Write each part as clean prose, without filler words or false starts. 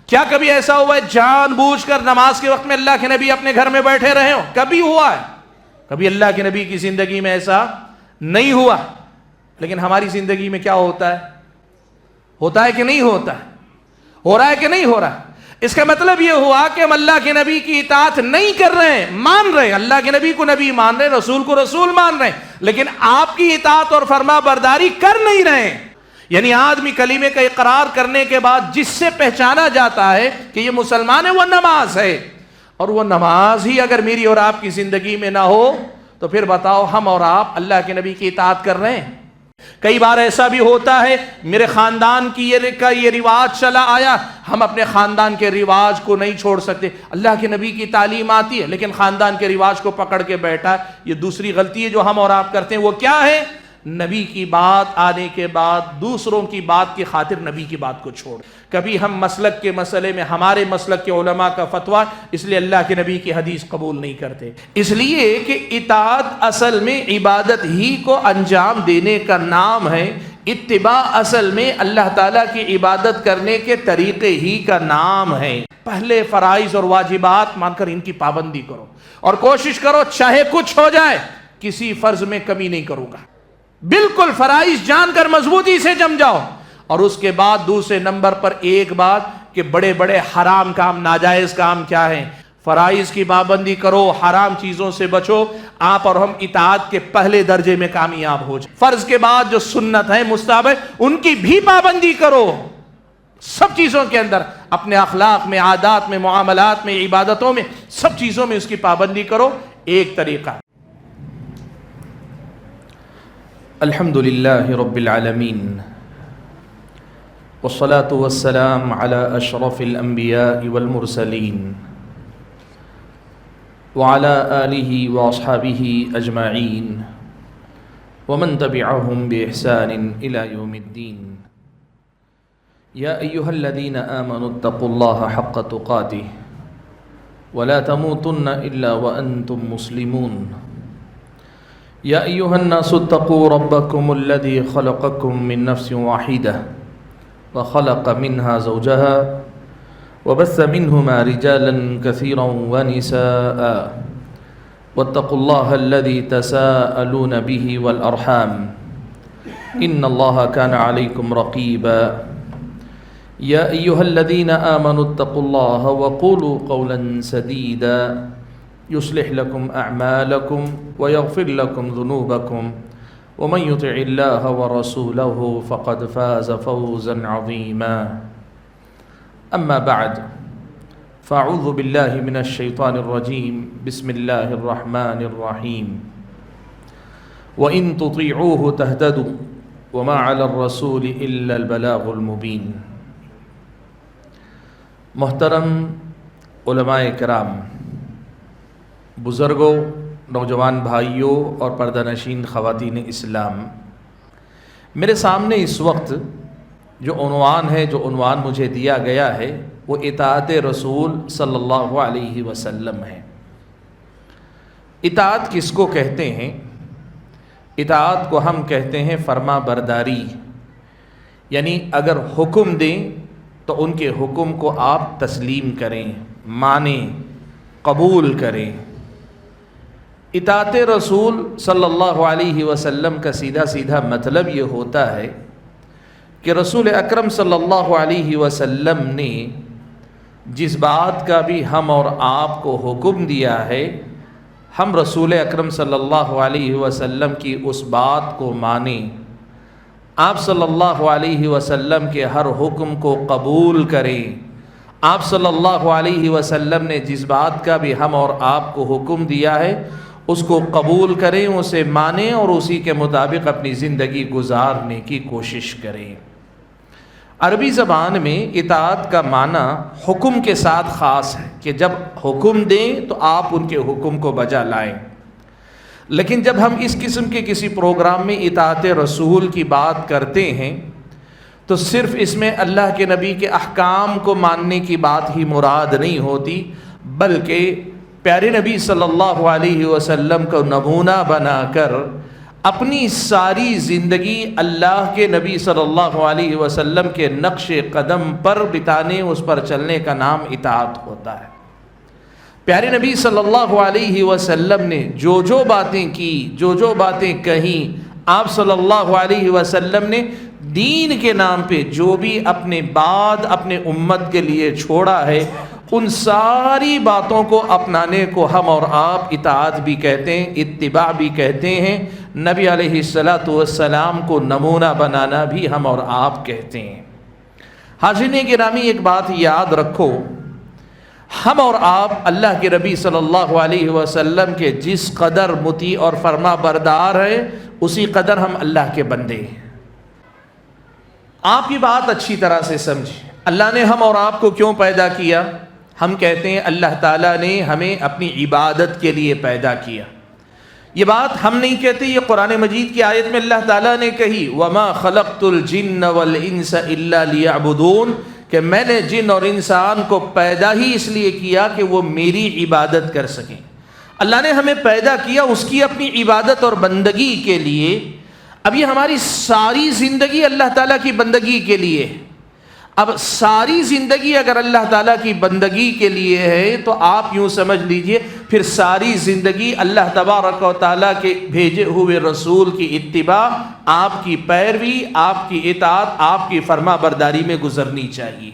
کیا کبھی ایسا ہوا ہے جان بوجھ کر نماز کے وقت میں اللہ کے نبی اپنے گھر میں بیٹھے رہے ہو؟ کبھی ہوا ہے؟ کبھی اللہ کے نبی کی زندگی میں ایسا نہیں ہوا. لیکن ہماری زندگی میں کیا ہوتا ہے؟ ہوتا ہے کہ نہیں ہوتا ہے؟ ہو رہا ہے کہ نہیں ہو رہا؟ اس کا مطلب یہ ہوا کہ ہم اللہ کے نبی کی اطاعت نہیں کر رہے ہیں. مان رہے ہیں اللہ کے نبی کو نبی مان رہے ہیں, رسول کو رسول مان رہے ہیں, لیکن آپ کی اطاعت اور فرما برداری کر نہیں رہے ہیں. یعنی آدمی کلمے کا اقرار کرنے کے بعد جس سے پہچانا جاتا ہے کہ یہ مسلمان ہے وہ نماز ہے, اور وہ نماز ہی اگر میری اور آپ کی زندگی میں نہ ہو تو پھر بتاؤ ہم اور آپ اللہ کے نبی کی اطاعت کر رہے ہیں؟ کئی بار ایسا بھی ہوتا ہے میرے خاندان کی یہ رواج چلا آیا, ہم اپنے خاندان کے رواج کو نہیں چھوڑ سکتے. اللہ کے نبی کی تعلیم آتی ہے لیکن خاندان کے رواج کو پکڑ کے بیٹھا. یہ دوسری غلطی ہے جو ہم اور آپ کرتے ہیں. وہ کیا ہے؟ نبی کی بات آنے کے بعد دوسروں کی بات کی خاطر نبی کی بات کو چھوڑ. کبھی ہم مسلک کے مسئلے میں ہمارے مسلک کے علماء کا فتویٰ, اس لیے اللہ کے نبی کی حدیث قبول نہیں کرتے. اس لیے کہ اطاعت اصل میں عبادت ہی کو انجام دینے کا نام ہے. اتباع اصل میں اللہ تعالیٰ کی عبادت کرنے کے طریقے ہی کا نام ہے. پہلے فرائض اور واجبات مان کر ان کی پابندی کرو اور کوشش کرو چاہے کچھ ہو جائے کسی فرض میں کمی نہیں کروں گا. بالکل فرائض جان کر مضبوطی سے جم جاؤ. اور اس کے بعد دوسرے نمبر پر ایک بات کہ بڑے بڑے حرام کام, ناجائز کام کیا ہیں, فرائض کی پابندی کرو, حرام چیزوں سے بچو. آپ اور ہم اطاعت کے پہلے درجے میں کامیاب ہو جائیں. فرض کے بعد جو سنت ہے, مستحب ہے, ان کی بھی پابندی کرو. سب چیزوں کے اندر, اپنے اخلاق میں, عادات میں, معاملات میں, عبادتوں میں, سب چیزوں میں اس کی پابندی کرو. ایک طریقہ. الحمد للہ رب العالمین والصلاة والسلام على اشرف الانبیاء والمرسلین وعلى آلہ واصحابہ اجمعین ومن تبعهم بإحسان الى یوم الدین. یا ایہا الذین آمنوا اتقوا اللہ حق تقاتہ ولا تموتن الا وانتم مسلمون. یا ایہا الناس اتقوا ربکم الذی خلقکم من نفس واحدہ وخلق منها زوجها وبث منهما رجالا كثيرا ونساء واتقوا الله الذي تساءلون به والأرحام إن الله كان عليكم رقيبا. يا أيها الذين آمنوا اتقوا الله وقولوا قولا سديدا يصلح لكم أعمالكم ويغفر لكم ذنوبكم ومن يطع الله ورسوله فقد فاز فوزا عظيما. أما بعد فأعوذ بالله من الشيطان الرجيم بسم الله الرحمن الرحيم وإن تطيعوه تهتدوا وما على الرسول إلا البلاغ المبين. محترم علماء کرام, بزرگوں, نوجوان بھائیوں اور پردہ نشین خواتین اسلام, میرے سامنے اس وقت جو عنوان ہے, جو عنوان مجھے دیا گیا ہے وہ اطاعت رسول صلی اللہ علیہ وسلم ہے. اطاعت کس کو کہتے ہیں؟ اطاعت کو ہم کہتے ہیں فرما برداری. یعنی اگر حکم دیں تو ان کے حکم کو آپ تسلیم کریں, مانیں, قبول کریں. اطاعت رسول صلی اللہ علیہ وسلم کا سیدھا سیدھا مطلب یہ ہوتا ہے کہ رسول اکرم صلی اللہ علیہ وسلم نے جس بات کا بھی ہم اور آپ کو حکم دیا ہے, ہم رسول اکرم صلی اللہ علیہ وسلم کی اس بات کو مانیں, آپ صلی اللہ علیہ وسلم کے ہر حکم کو قبول کریں. آپ صلی اللہ علیہ وسلم نے جس بات کا بھی ہم اور آپ کو حکم دیا ہے اس کو قبول کریں, اسے مانیں اور اسی کے مطابق اپنی زندگی گزارنے کی کوشش کریں. عربی زبان میں اطاعت کا معنی حکم کے ساتھ خاص ہے کہ جب حکم دیں تو آپ ان کے حکم کو بجا لائیں. لیکن جب ہم اس قسم کے کسی پروگرام میں اطاعت رسول کی بات کرتے ہیں تو صرف اس میں اللہ کے نبی کے احکام کو ماننے کی بات ہی مراد نہیں ہوتی, بلکہ پیارے نبی صلی اللہ علیہ وسلم کو نمونہ بنا کر اپنی ساری زندگی اللہ کے نبی صلی اللہ علیہ وسلم کے نقش قدم پر بتانے، اس پر چلنے کا نام اطاعت ہوتا ہے۔ پیارے نبی صلی اللہ علیہ وسلم نے جو جو باتیں کی، جو جو باتیں کہیں، آپ صلی اللہ علیہ وسلم نے دین کے نام پہ جو بھی اپنے بعد اپنے امت کے لیے چھوڑا ہے، ان ساری باتوں کو اپنانے کو ہم اور آپ اطاعت بھی کہتے ہیں، اتباع بھی کہتے ہیں۔ نبی علیہ السلام کو نمونہ بنانا بھی ہم اور آپ کہتے ہیں۔ حاضرین گرامی، ایک بات یاد رکھو، ہم اور آپ اللہ کے نبی صلی اللہ علیہ وسلم کے جس قدر مطیع اور فرما بردار ہیں، اسی قدر ہم اللہ کے بندے ہیں۔ آپ یہ بات اچھی طرح سے سمجھیں، اللہ نے ہم اور آپ کو کیوں پیدا کیا؟ ہم کہتے ہیں اللہ تعالیٰ نے ہمیں اپنی عبادت کے لیے پیدا کیا۔ یہ بات ہم نہیں کہتے، یہ قرآن مجید کی آیت میں اللہ تعالیٰ نے کہی، وَمَا خَلَقْتُ الْجِنَّ وَالْإِنسَ إِلَّا لِيَعْبُدُونَ، کہ میں نے جن اور انسان کو پیدا ہی اس لیے کیا کہ وہ میری عبادت کر سکیں۔ اللہ نے ہمیں پیدا کیا اس کی اپنی عبادت اور بندگی کے لیے۔ اب یہ ہماری ساری زندگی اللہ تعالیٰ کی بندگی کے لیے۔ اب ساری زندگی اگر اللہ تعالیٰ کی بندگی کے لیے ہے تو آپ یوں سمجھ لیجئے پھر ساری زندگی اللہ تبارک و تعالیٰ کے بھیجے ہوئے رسول کی اتباع، آپ کی پیروی، آپ کی اطاعت، آپ کی فرما برداری میں گزرنی چاہیے۔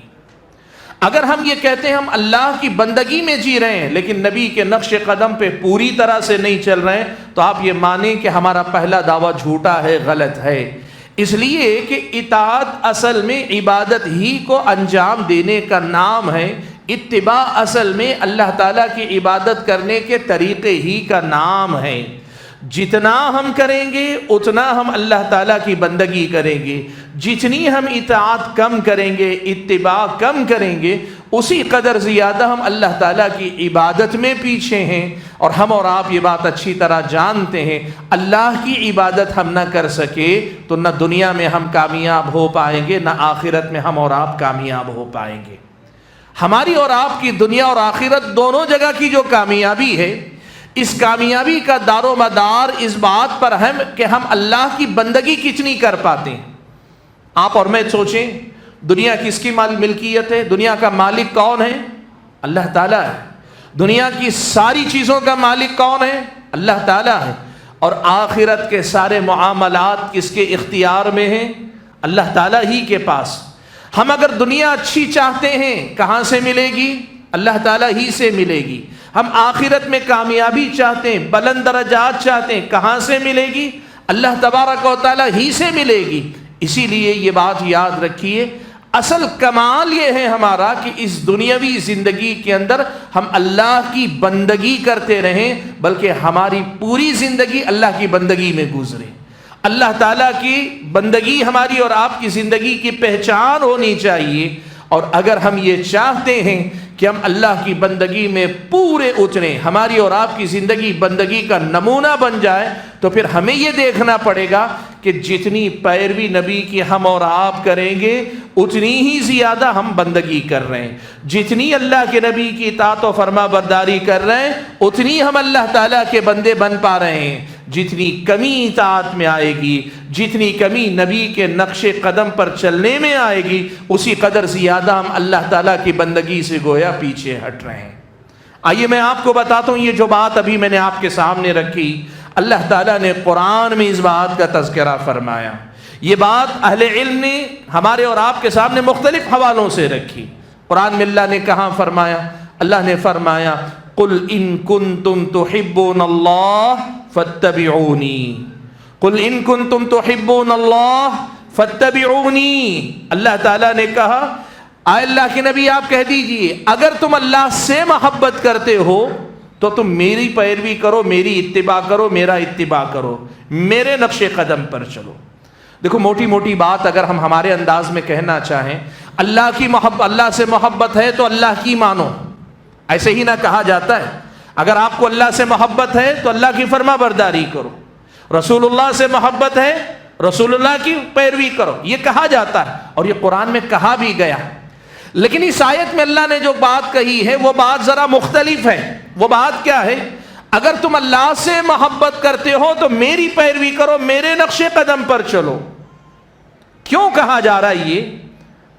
اگر ہم یہ کہتے ہیں ہم اللہ کی بندگی میں جی رہے ہیں لیکن نبی کے نقش قدم پہ پوری طرح سے نہیں چل رہے ہیں، تو آپ یہ مانیں کہ ہمارا پہلا دعویٰ جھوٹا ہے، غلط ہے۔ اس لیے کہ اطاعت اصل میں عبادت ہی کو انجام دینے کا نام ہے، اتباع اصل میں اللہ تعالیٰ کی عبادت کرنے کے طریقے ہی کا نام ہے۔ جتنا ہم کریں گے اتنا ہم اللہ تعالیٰ کی بندگی کریں گے، جتنی ہم اطاعت کم کریں گے، اتباع کم کریں گے، اسی قدر زیادہ ہم اللہ تعالیٰ کی عبادت میں پیچھے ہیں۔ اور ہم اور آپ یہ بات اچھی طرح جانتے ہیں، اللہ کی عبادت ہم نہ کر سکے تو نہ دنیا میں ہم کامیاب ہو پائیں گے، نہ آخرت میں ہم اور آپ کامیاب ہو پائیں گے۔ ہماری اور آپ کی دنیا اور آخرت دونوں جگہ کی جو کامیابی ہے، اس کامیابی کا دار و مدار اس بات پر ہے کہ ہم اللہ کی بندگی کتنی کر پاتے ہیں۔ آپ اور میں سوچیں، دنیا کس کی ملکیت ہے؟ دنیا کا مالک کون ہے؟ اللہ تعالیٰ ہے۔ دنیا کی ساری چیزوں کا مالک کون ہے؟ اللہ تعالیٰ ہے۔ اور آخرت کے سارے معاملات کس کے اختیار میں ہیں؟ اللہ تعالیٰ ہی کے پاس۔ ہم اگر دنیا اچھی چاہتے ہیں، کہاں سے ملے گی؟ اللہ تعالیٰ ہی سے ملے گی۔ ہم آخرت میں کامیابی چاہتے ہیں، بلند درجات چاہتے ہیں، کہاں سے ملے گی؟ اللہ تبارک و تعالیٰ ہی سے ملے گی۔ اسی لیے یہ بات یاد رکھیے، اصل کمال یہ ہے ہمارا کہ اس دنیاوی زندگی کے اندر ہم اللہ کی بندگی کرتے رہیں، بلکہ ہماری پوری زندگی اللہ کی بندگی میں گزرے۔ اللہ تعالیٰ کی بندگی ہماری اور آپ کی زندگی کی پہچان ہونی چاہیے۔ اور اگر ہم یہ چاہتے ہیں کہ ہم اللہ کی بندگی میں پورے اتریں، ہماری اور آپ کی زندگی بندگی کا نمونہ بن جائے، تو پھر ہمیں یہ دیکھنا پڑے گا کہ جتنی پیروی نبی کی ہم اور آپ کریں گے اتنی ہی زیادہ ہم بندگی کر رہے ہیں، جتنی اللہ کے نبی کی اطاعت و فرما برداری کر رہے ہیں اتنی ہم اللہ تعالیٰ کے بندے بن پا رہے ہیں۔ جتنی کمی اطاعت میں آئے گی، جتنی کمی نبی کے نقش قدم پر چلنے میں آئے گی، اسی قدر زیادہ ہم اللہ تعالیٰ کی بندگی سے گویا پیچھے ہٹ رہے ہیں۔ آئیے میں آپ کو بتاتا ہوں، یہ جو بات ابھی میں نے آپ کے سامنے رکھی، اللہ تعالیٰ نے قرآن میں اس بات کا تذکرہ فرمایا۔ یہ بات اہل علم نے ہمارے اور آپ کے سامنے مختلف حوالوں سے رکھی۔ قرآن میں اللہ نے کہاں فرمایا؟ اللہ نے فرمایا قُلْ إِن كُنتُمْ تُحِبُّونَ اللَّهَ فَاتَّبِعُونِي قُلْ إِن كُنتُمْ تُحِبُّونَ اللَّهَ فَاتَّبِعُونِي۔ اللہ تعالیٰ نے کہا اے اللہ کے نبی آپ کہہ دیجئے اگر تم اللہ سے محبت کرتے ہو تو تم میری پیروی کرو، میری اتباع کرو، میرا اتباع کرو، میرے نقش قدم پر چلو۔ دیکھو موٹی موٹی بات اگر ہم ہمارے انداز میں کہنا چاہیں، اللہ کی محبت، اللہ سے محبت ہے تو اللہ کی مانو، ایسے ہی نہ کہا جاتا ہے۔ اگر آپ کو اللہ سے محبت ہے تو اللہ کی فرما برداری کرو، رسول اللہ سے محبت ہے رسول اللہ کی پیروی کرو، یہ کہا جاتا ہے اور یہ قرآن میں کہا بھی گیا۔ لیکن اس آیت میں اللہ نے جو بات کہی ہے وہ بات ذرا مختلف ہے۔ وہ بات کیا ہے؟ اگر تم اللہ سے محبت کرتے ہو تو میری پیروی کرو، میرے نقش قدم پر چلو۔ کیوں کہا جا رہا ہے؟ یہ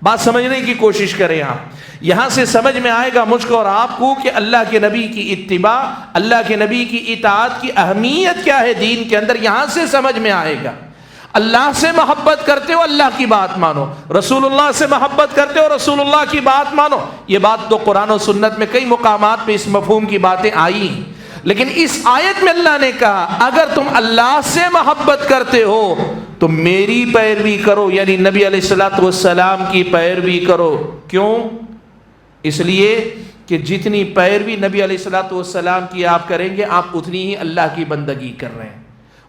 بات سمجھنے کی کوشش کریں آپ، یہاں سے سمجھ میں آئے گا مجھ کو اور آپ کو کہ اللہ کے نبی کی اتباع، اللہ کے نبی کی اطاعت کی اہمیت کیا ہے دین کے اندر، یہاں سے سمجھ میں آئے گا۔ اللہ سے محبت کرتے ہو اللہ کی بات مانو، رسول اللہ سے محبت کرتے ہو رسول اللہ کی بات مانو۔ یہ بات تو قرآن و سنت میں کئی مقامات پہ اس مفہوم کی باتیں آئی ہیں، لیکن اس آیت میں اللہ نے کہا اگر تم اللہ سے محبت کرتے ہو تو میری پیروی کرو، یعنی نبی علیہ الصلوۃ والسلام کی پیروی کرو۔ کیوں؟ اس لیے کہ جتنی پیروی نبی علیہ الصلوۃ والسلام کی آپ کریں گے آپ اتنی ہی اللہ کی بندگی کر رہے ہیں۔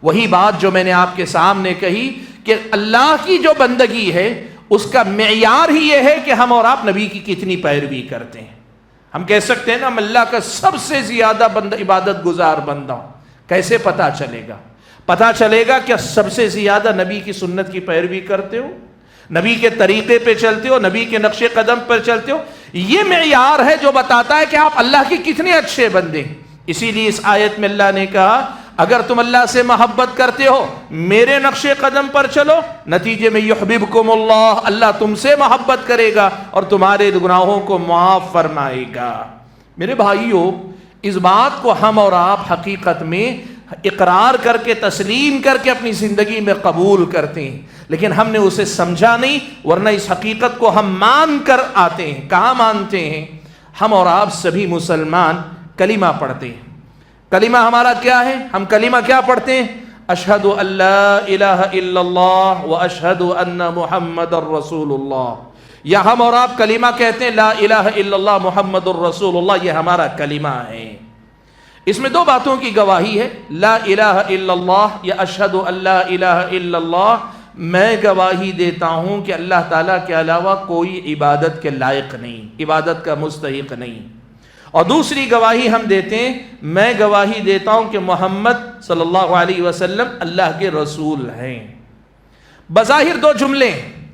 وہی بات جو میں نے آپ کے سامنے کہی کہ اللہ کی جو بندگی ہے اس کا معیار ہی یہ ہے کہ ہم اور آپ نبی کی کتنی پیروی کرتے ہیں۔ ہم کہہ سکتے ہیں نا ہم اللہ کا سب سے زیادہ عبادت گزار بندہ ہوں، کیسے پتہ چلے گا؟ پتہ چلے گا کہ سب سے زیادہ نبی کی سنت کی پیروی کرتے ہو، نبی کے طریقے پہ چلتے ہو، نبی کے نقش قدم پر چلتے ہو۔ یہ معیار ہے جو بتاتا ہے کہ آپ اللہ کے کتنے اچھے بندے ہیں۔ اسی لیے اس آیت میں اللہ نے کہا اگر تم اللہ سے محبت کرتے ہو میرے نقش قدم پر چلو، نتیجے میں یحببکم اللہ، اللہ تم سے محبت کرے گا اور تمہارے گناہوں کو معاف فرمائے گا۔ میرے بھائیوں، اس بات کو ہم اور آپ حقیقت میں اقرار کر کے تسلیم کر کے اپنی زندگی میں قبول کرتے ہیں، لیکن ہم نے اسے سمجھا نہیں، ورنہ اس حقیقت کو ہم مان کر آتے ہیں۔ کہاں مانتے ہیں؟ ہم اور آپ سبھی مسلمان کلمہ پڑھتے ہیں۔ کلمہ ہمارا کیا ہے؟ ہم کلمہ کیا پڑھتے ہیں؟ اشہد ان لا الہ الا اللہ و اشہد ان محمد الرسول اللہ، یا ہم اور آپ کلمہ کہتے ہیں لا الہ الا اللہ محمد الرسول اللہ، یہ ہمارا کلمہ ہے۔ اس میں دو باتوں کی گواہی ہے، لا الہ الا اللہ یا اشہد ان لا الہ الا اللہ، میں گواہی دیتا ہوں کہ اللہ تعالیٰ کے علاوہ کوئی عبادت کے لائق نہیں، عبادت کا مستحق نہیں۔ اور دوسری گواہی ہم دیتے ہیں، میں گواہی دیتا ہوں کہ محمد صلی اللہ علیہ وسلم اللہ کے رسول ہیں۔ بظاہر دو جملے،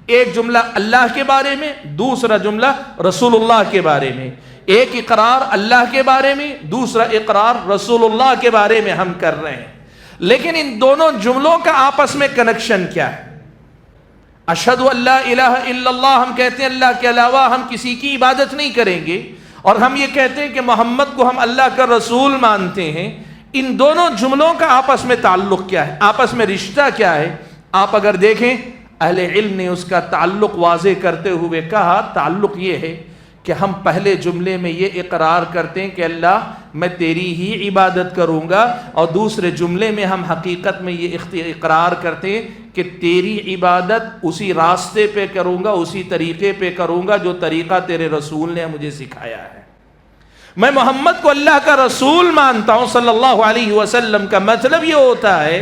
ایک جملہ اللہ کے بارے میں، دوسرا جملہ رسول اللہ کے بارے میں۔ ایک اقرار اللہ کے بارے میں، دوسرا اقرار رسول اللہ کے بارے میں ہم کر رہے ہیں، لیکن ان دونوں جملوں کا آپس میں کنیکشن کیا ہے؟ اشہد ان لا الہ الا اللہ ہم کہتے ہیں اللہ کے علاوہ ہم کسی کی عبادت نہیں کریں گے، اور ہم یہ کہتے ہیں کہ محمد کو ہم اللہ کا رسول مانتے ہیں۔ ان دونوں جملوں کا آپس میں تعلق کیا ہے؟ آپس میں رشتہ کیا ہے؟ آپ اگر دیکھیں اہل علم نے اس کا تعلق واضح کرتے ہوئے کہا، تعلق یہ ہے کہ ہم پہلے جملے میں یہ اقرار کرتے ہیں کہ اللہ میں تیری ہی عبادت کروں گا، اور دوسرے جملے میں ہم حقیقت میں یہ اقرار کرتے ہیں کہ تیری عبادت اسی راستے پہ کروں گا، اسی طریقے پہ کروں گا جو طریقہ تیرے رسول نے مجھے سکھایا ہے۔ میں محمد کو اللہ کا رسول مانتا ہوں صلی اللہ علیہ وسلم، کا مطلب یہ ہوتا ہے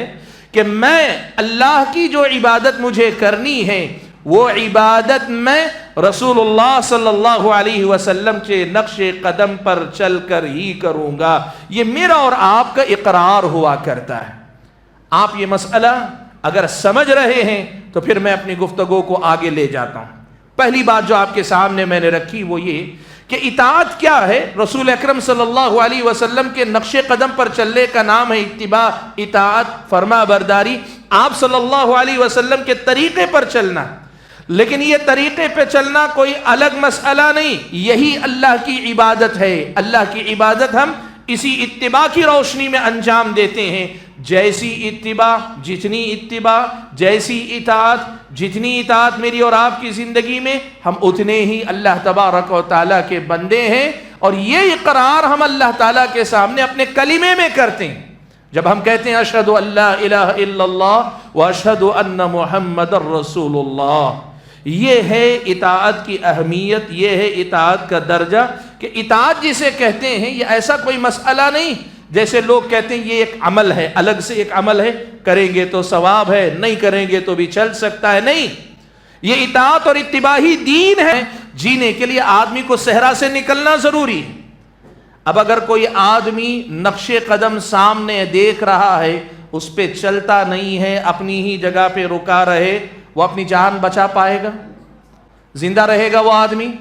کہ میں اللہ کی جو عبادت مجھے کرنی ہے وہ عبادت میں رسول اللہ صلی اللہ علیہ وسلم کے نقش قدم پر چل کر ہی کروں گا۔ یہ میرا اور آپ کا اقرار ہوا کرتا ہے۔ آپ یہ مسئلہ اگر سمجھ رہے ہیں تو پھر میں اپنی گفتگو کو آگے لے جاتا ہوں۔ پہلی بات جو آپ کے سامنے میں نے رکھی وہ یہ کہ اطاعت کیا ہے؟ رسول اکرم صلی اللہ علیہ وسلم کے نقش قدم پر چلنے کا نام ہے اتباع، اطاعت، فرما برداری، آپ صلی اللہ علیہ وسلم کے طریقے پر چلنا۔ لیکن یہ طریقے پہ چلنا کوئی الگ مسئلہ نہیں، یہی اللہ کی عبادت ہے۔ اللہ کی عبادت ہم اسی اتباع کی روشنی میں انجام دیتے ہیں۔ جیسی اتباع، جتنی اتباع، جیسی اطاعت، جتنی اطاعت میری اور آپ کی زندگی میں، ہم اتنے ہی اللہ تبارک و تعالیٰ کے بندے ہیں۔ اور یہ اقرار ہم اللہ تعالیٰ کے سامنے اپنے کلمے میں کرتے ہیں۔ جب ہم کہتے ہیں اشہد ان لا الہ الا اللہ و اشہد ان محمد الرسول اللہ، یہ ہے اطاعت کی اہمیت، یہ ہے اطاعت کا درجہ کہ اطاعت جسے کہتے ہیں یہ ایسا کوئی مسئلہ نہیں جیسے لوگ کہتے ہیں یہ ایک عمل ہے، الگ سے ایک عمل ہے، کریں گے تو ثواب ہے، نہیں کریں گے تو بھی چل سکتا ہے۔ نہیں، یہ اطاعت اور اتباع ہی دین ہے۔ جینے کے لیے آدمی کو صحرا سے نکلنا ضروری ہے۔ اب اگر کوئی آدمی نقش قدم سامنے دیکھ رہا ہے، اس پہ چلتا نہیں ہے، اپنی ہی جگہ پہ رکا رہے، وہ اپنی جان بچا پائے گا؟ زندہ رہے گا وہ آدمی؟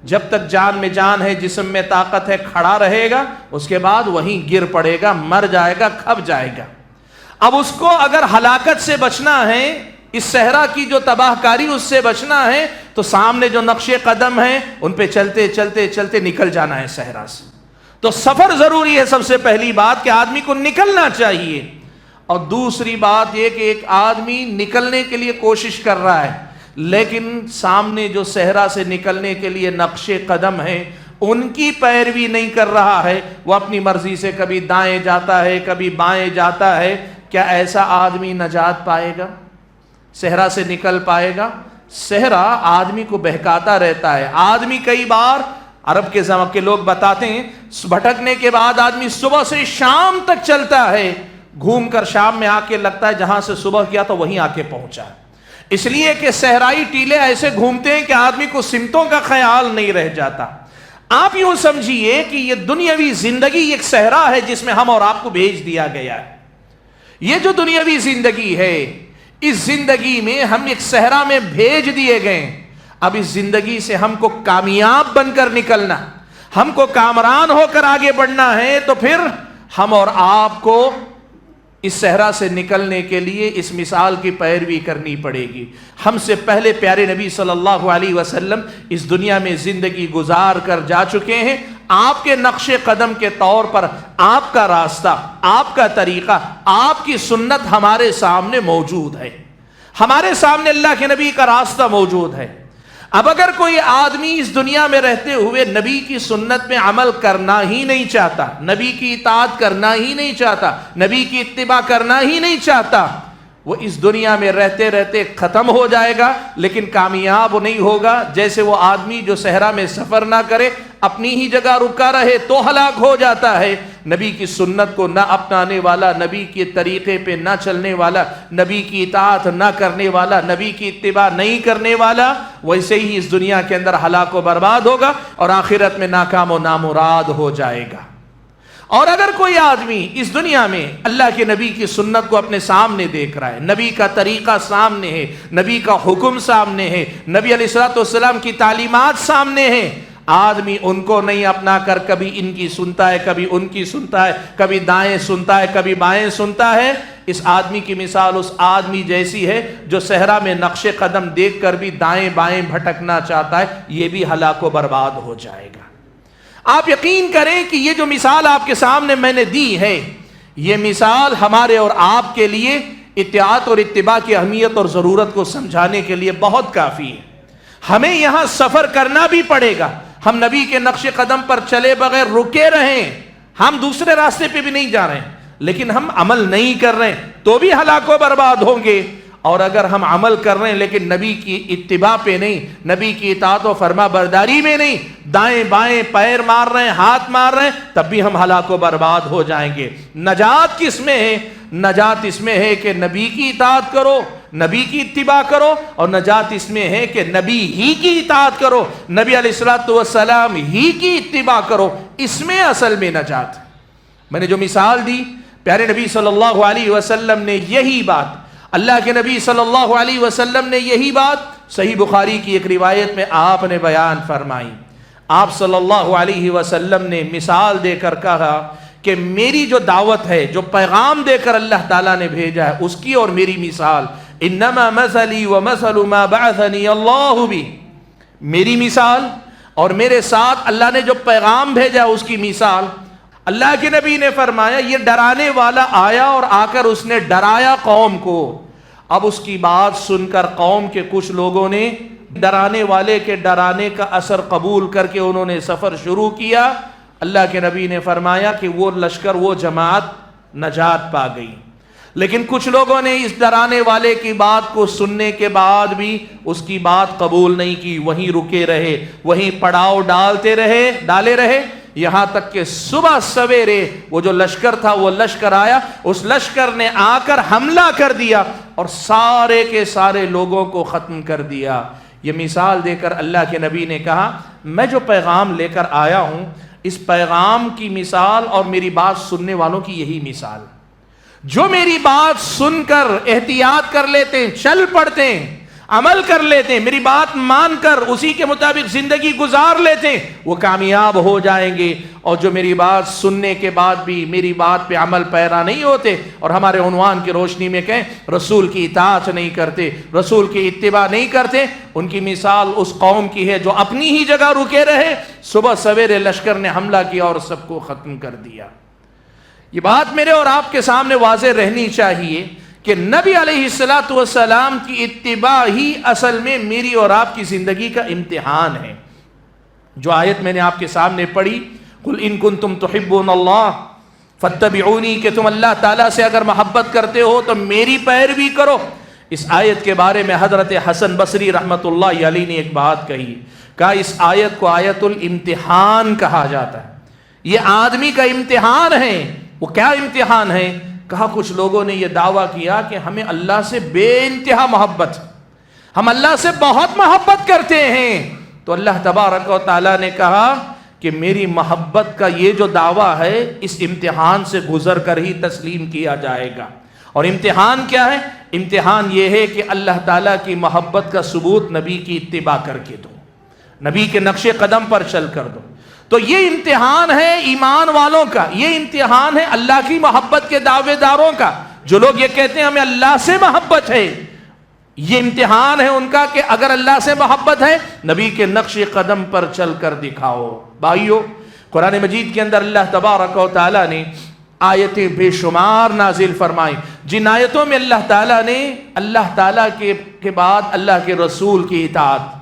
جب تک جان میں جان ہے، جسم میں طاقت ہے، کھڑا رہے گا، اس کے بعد وہیں گر پڑے گا، مر جائے گا، کھپ جائے گا۔ اب اس کو اگر ہلاکت سے بچنا ہے، اس صحرا کی جو تباہ کاری اس سے بچنا ہے، تو سامنے جو نقش قدم ہیں ان پہ چلتے چلتے چلتے نکل جانا ہے صحرا سے۔ تو سفر ضروری ہے، سب سے پہلی بات کہ آدمی کو نکلنا چاہیے، اور دوسری بات یہ کہ ایک آدمی نکلنے کے لیے کوشش کر رہا ہے، لیکن سامنے جو صحرا سے نکلنے کے لیے نقش قدم ہیں ان کی پیروی نہیں کر رہا ہے، وہ اپنی مرضی سے کبھی دائیں جاتا ہے، کبھی بائیں جاتا ہے، کیا ایسا آدمی نجات پائے گا؟ صحرا سے نکل پائے گا؟ صحرا آدمی کو بہکاتا رہتا ہے۔ آدمی کئی بار عرب کے زمانے کے لوگ بتاتے ہیں، بھٹکنے کے بعد آدمی صبح سے شام تک چلتا ہے، گھوم کر شام میں آ کے لگتا ہے جہاں سے صبح کیا تو وہیں آ کے پہنچا، اس لیے کہ صحرائی ٹیلے ایسے گھومتے ہیں کہ آدمی کو سمتوں کا خیال نہیں رہ جاتا۔ آپ یوں سمجھیے کہ یہ دنیاوی زندگی ایک صحرا ہے جس میں ہم اور آپ کو بھیج دیا گیا ہے۔ یہ جو دنیاوی زندگی ہے، اس زندگی میں ہم ایک صحرا میں بھیج دیے گئے۔ اب اس زندگی سے ہم کو کامیاب بن کر نکلنا، ہم کو کامران ہو کر آگے بڑھنا ہے، تو پھر ہم اور آپ کو اس صحرا سے نکلنے کے لیے اس مثال کی پیروی کرنی پڑے گی۔ ہم سے پہلے پیارے نبی صلی اللہ علیہ وسلم اس دنیا میں زندگی گزار کر جا چکے ہیں۔ آپ کے نقش قدم کے طور پر آپ کا راستہ، آپ کا طریقہ، آپ کی سنت ہمارے سامنے موجود ہے، ہمارے سامنے اللہ کے نبی کا راستہ موجود ہے۔ اب اگر کوئی آدمی اس دنیا میں رہتے ہوئے نبی کی سنت میں عمل کرنا ہی نہیں چاہتا، نبی کی اطاعت کرنا ہی نہیں چاہتا، نبی کی اتباع کرنا ہی نہیں چاہتا، وہ اس دنیا میں رہتے رہتے ختم ہو جائے گا، لیکن کامیاب نہیں ہوگا۔ جیسے وہ آدمی جو صحرا میں سفر نہ کرے، اپنی ہی جگہ رکا رہے تو ہلاک ہو جاتا ہے۔ نبی کی سنت کو نہ اپنانے والا، نبی کے طریقے پہ نہ چلنے والا، نبی کی اطاعت نہ کرنے والا، نبی کی اتباع نہیں کرنے والا، ویسے ہی اس دنیا کے اندر ہلاک و برباد ہوگا اور آخرت میں ناکام و نامراد ہو جائے گا۔ اور اگر کوئی آدمی اس دنیا میں اللہ کے نبی کی سنت کو اپنے سامنے دیکھ رہا ہے، نبی کا طریقہ سامنے ہے، نبی کا حکم سامنے ہے، نبی علیہ الصلوۃ والسلام کی تعلیمات سامنے ہیں، آدمی ان کو نہیں اپنا کر کبھی ان کی سنتا ہے، کبھی ان کی سنتا ہے، کبھی دائیں سنتا ہے، کبھی بائیں سنتا ہے، اس آدمی کی مثال اس آدمی جیسی ہے جو صحرا میں نقش قدم دیکھ کر بھی دائیں بائیں بھٹکنا چاہتا ہے، یہ بھی ہلاک و برباد ہو جائے گا۔ آپ یقین کریں کہ یہ جو مثال آپ کے سامنے میں نے دی ہے، یہ مثال ہمارے اور آپ کے لیے اطاعت اور اتباع کی اہمیت اور ضرورت کو سمجھانے کے لیے بہت کافی ہے۔ ہمیں یہاں سفر کرنا بھی پڑے گا، ہم نبی کے نقش قدم پر چلے بغیر رکے رہیں، ہم دوسرے راستے پہ بھی نہیں جا رہے ہیں، لیکن ہم عمل نہیں کر رہے ہیں تو بھی ہلاک و برباد ہوں گے۔ اور اگر ہم عمل کر رہے ہیں لیکن نبی کی اتباع پہ نہیں، نبی کی اطاعت و فرما برداری میں نہیں، دائیں بائیں پیر مار رہے ہیں، ہاتھ مار رہے ہیں، تب بھی ہم ہلاک و برباد ہو جائیں گے۔ نجات کس میں ہے؟ نجات اس میں ہے کہ نبی کی اطاعت کرو، نبی کی اتباع کرو، اور نجات اس میں ہے کہ نبی ہی کی اطاعت کرو، نبی علیہ الصلوۃ والسلام ہی کی اتباع کرو، اس میں اصل میں نجات۔ میں نے جو مثال دی، پیارے نبی صلی اللہ علیہ وسلم نے یہی بات، اللہ کے نبی صلی اللہ علیہ وسلم نے یہی بات صحیح بخاری کی ایک روایت میں آپ نے بیان فرمائی۔ آپ صلی اللہ علیہ وسلم نے مثال دے کر کہا کہ میری جو دعوت ہے، جو پیغام دے کر اللہ تعالیٰ نے بھیجا ہے، اس کی اور میری مثال، انما مثلی ومثل ما بعثنی اللہ بہ، میری مثال اور میرے ساتھ اللہ نے جو پیغام بھیجا اس کی مثال۔ اللہ کے نبی نے فرمایا یہ ڈرانے والا آیا اور آ کر اس نے ڈرایا قوم کو۔ اب اس کی بات سن کر قوم کے کچھ لوگوں نے ڈرانے والے کے ڈرانے کا اثر قبول کر کے انہوں نے سفر شروع کیا۔ اللہ کے نبی نے فرمایا کہ وہ لشکر، وہ جماعت نجات پا گئی، لیکن کچھ لوگوں نے اس ڈرانے والے کی بات کو سننے کے بعد بھی اس کی بات قبول نہیں کی، وہیں رکے رہے، وہیں پڑاؤ ڈالے رہے، یہاں تک کہ صبح سویرے وہ جو لشکر تھا وہ لشکر آیا، اس لشکر نے آ کر حملہ کر دیا اور سارے کے سارے لوگوں کو ختم کر دیا۔ یہ مثال دے کر اللہ کے نبی نے کہا میں جو پیغام لے کر آیا ہوں، اس پیغام کی مثال اور میری بات سننے والوں کی یہی مثال، جو میری بات سن کر احتیاط کر لیتے ہیں، چل پڑتے ہیں، عمل کر لیتے ہیں، میری بات مان کر اسی کے مطابق زندگی گزار لیتے ہیں، وہ کامیاب ہو جائیں گے۔ اور جو میری بات سننے کے بعد بھی میری بات پہ عمل پیرا نہیں ہوتے اور ہمارے عنوان کی روشنی میں کہیں رسول کی اطاعت نہیں کرتے، رسول کی اتباع نہیں کرتے، ان کی مثال اس قوم کی ہے جو اپنی ہی جگہ رکے رہے، صبح سویرے لشکر نے حملہ کیا اور سب کو ختم کر دیا۔ یہ بات میرے اور آپ کے سامنے واضح رہنی چاہیے کہ نبی علیہ السلام کی اتباع ہی اصل میں میری اور آپ کی زندگی کا امتحان ہے۔ جو آیت میں نے آپ کے سامنے پڑھی، قُلْ إِن كُنتُمْ تُحِبُّونَ اللَّهَ فَاتَّبِعُونِي، کہ تم اللہ تعالیٰ سے اگر محبت کرتے ہو تو میری پیروی کرو۔ اس آیت کے بارے میں حضرت حسن بصری رحمۃ اللہ علیہ نے ایک بات کہی، کہا اس آیت کو آیت الامتحان کہا جاتا ہے، یہ آدمی کا امتحان ہے۔ وہ کیا امتحان ہے؟ کہا کچھ لوگوں نے یہ دعویٰ کیا کہ ہمیں اللہ سے بے انتہا محبت، ہم اللہ سے بہت محبت کرتے ہیں، تو اللہ تبارک و تعالیٰ نے کہا کہ میری محبت کا یہ جو دعویٰ ہے اس امتحان سے گزر کر ہی تسلیم کیا جائے گا۔ اور امتحان کیا ہے؟ امتحان یہ ہے کہ اللہ تعالیٰ کی محبت کا ثبوت نبی کی اتباع کر کے دو، نبی کے نقش قدم پر چل کر دو۔ تو یہ امتحان ہے ایمان والوں کا، یہ امتحان ہے اللہ کی محبت کے دعوے داروں کا، جو لوگ یہ کہتے ہیں ہمیں اللہ سے محبت ہے، یہ امتحان ہے ان کا کہ اگر اللہ سے محبت ہے نبی کے نقش قدم پر چل کر دکھاؤ۔ بھائیو، قرآن مجید کے اندر اللہ تبارک و تعالیٰ نے آیتیں بے شمار نازل فرمائی، جن آیتوں میں اللہ تعالیٰ نے اللہ تعالیٰ کے بعد اللہ کے رسول کی اطاعت،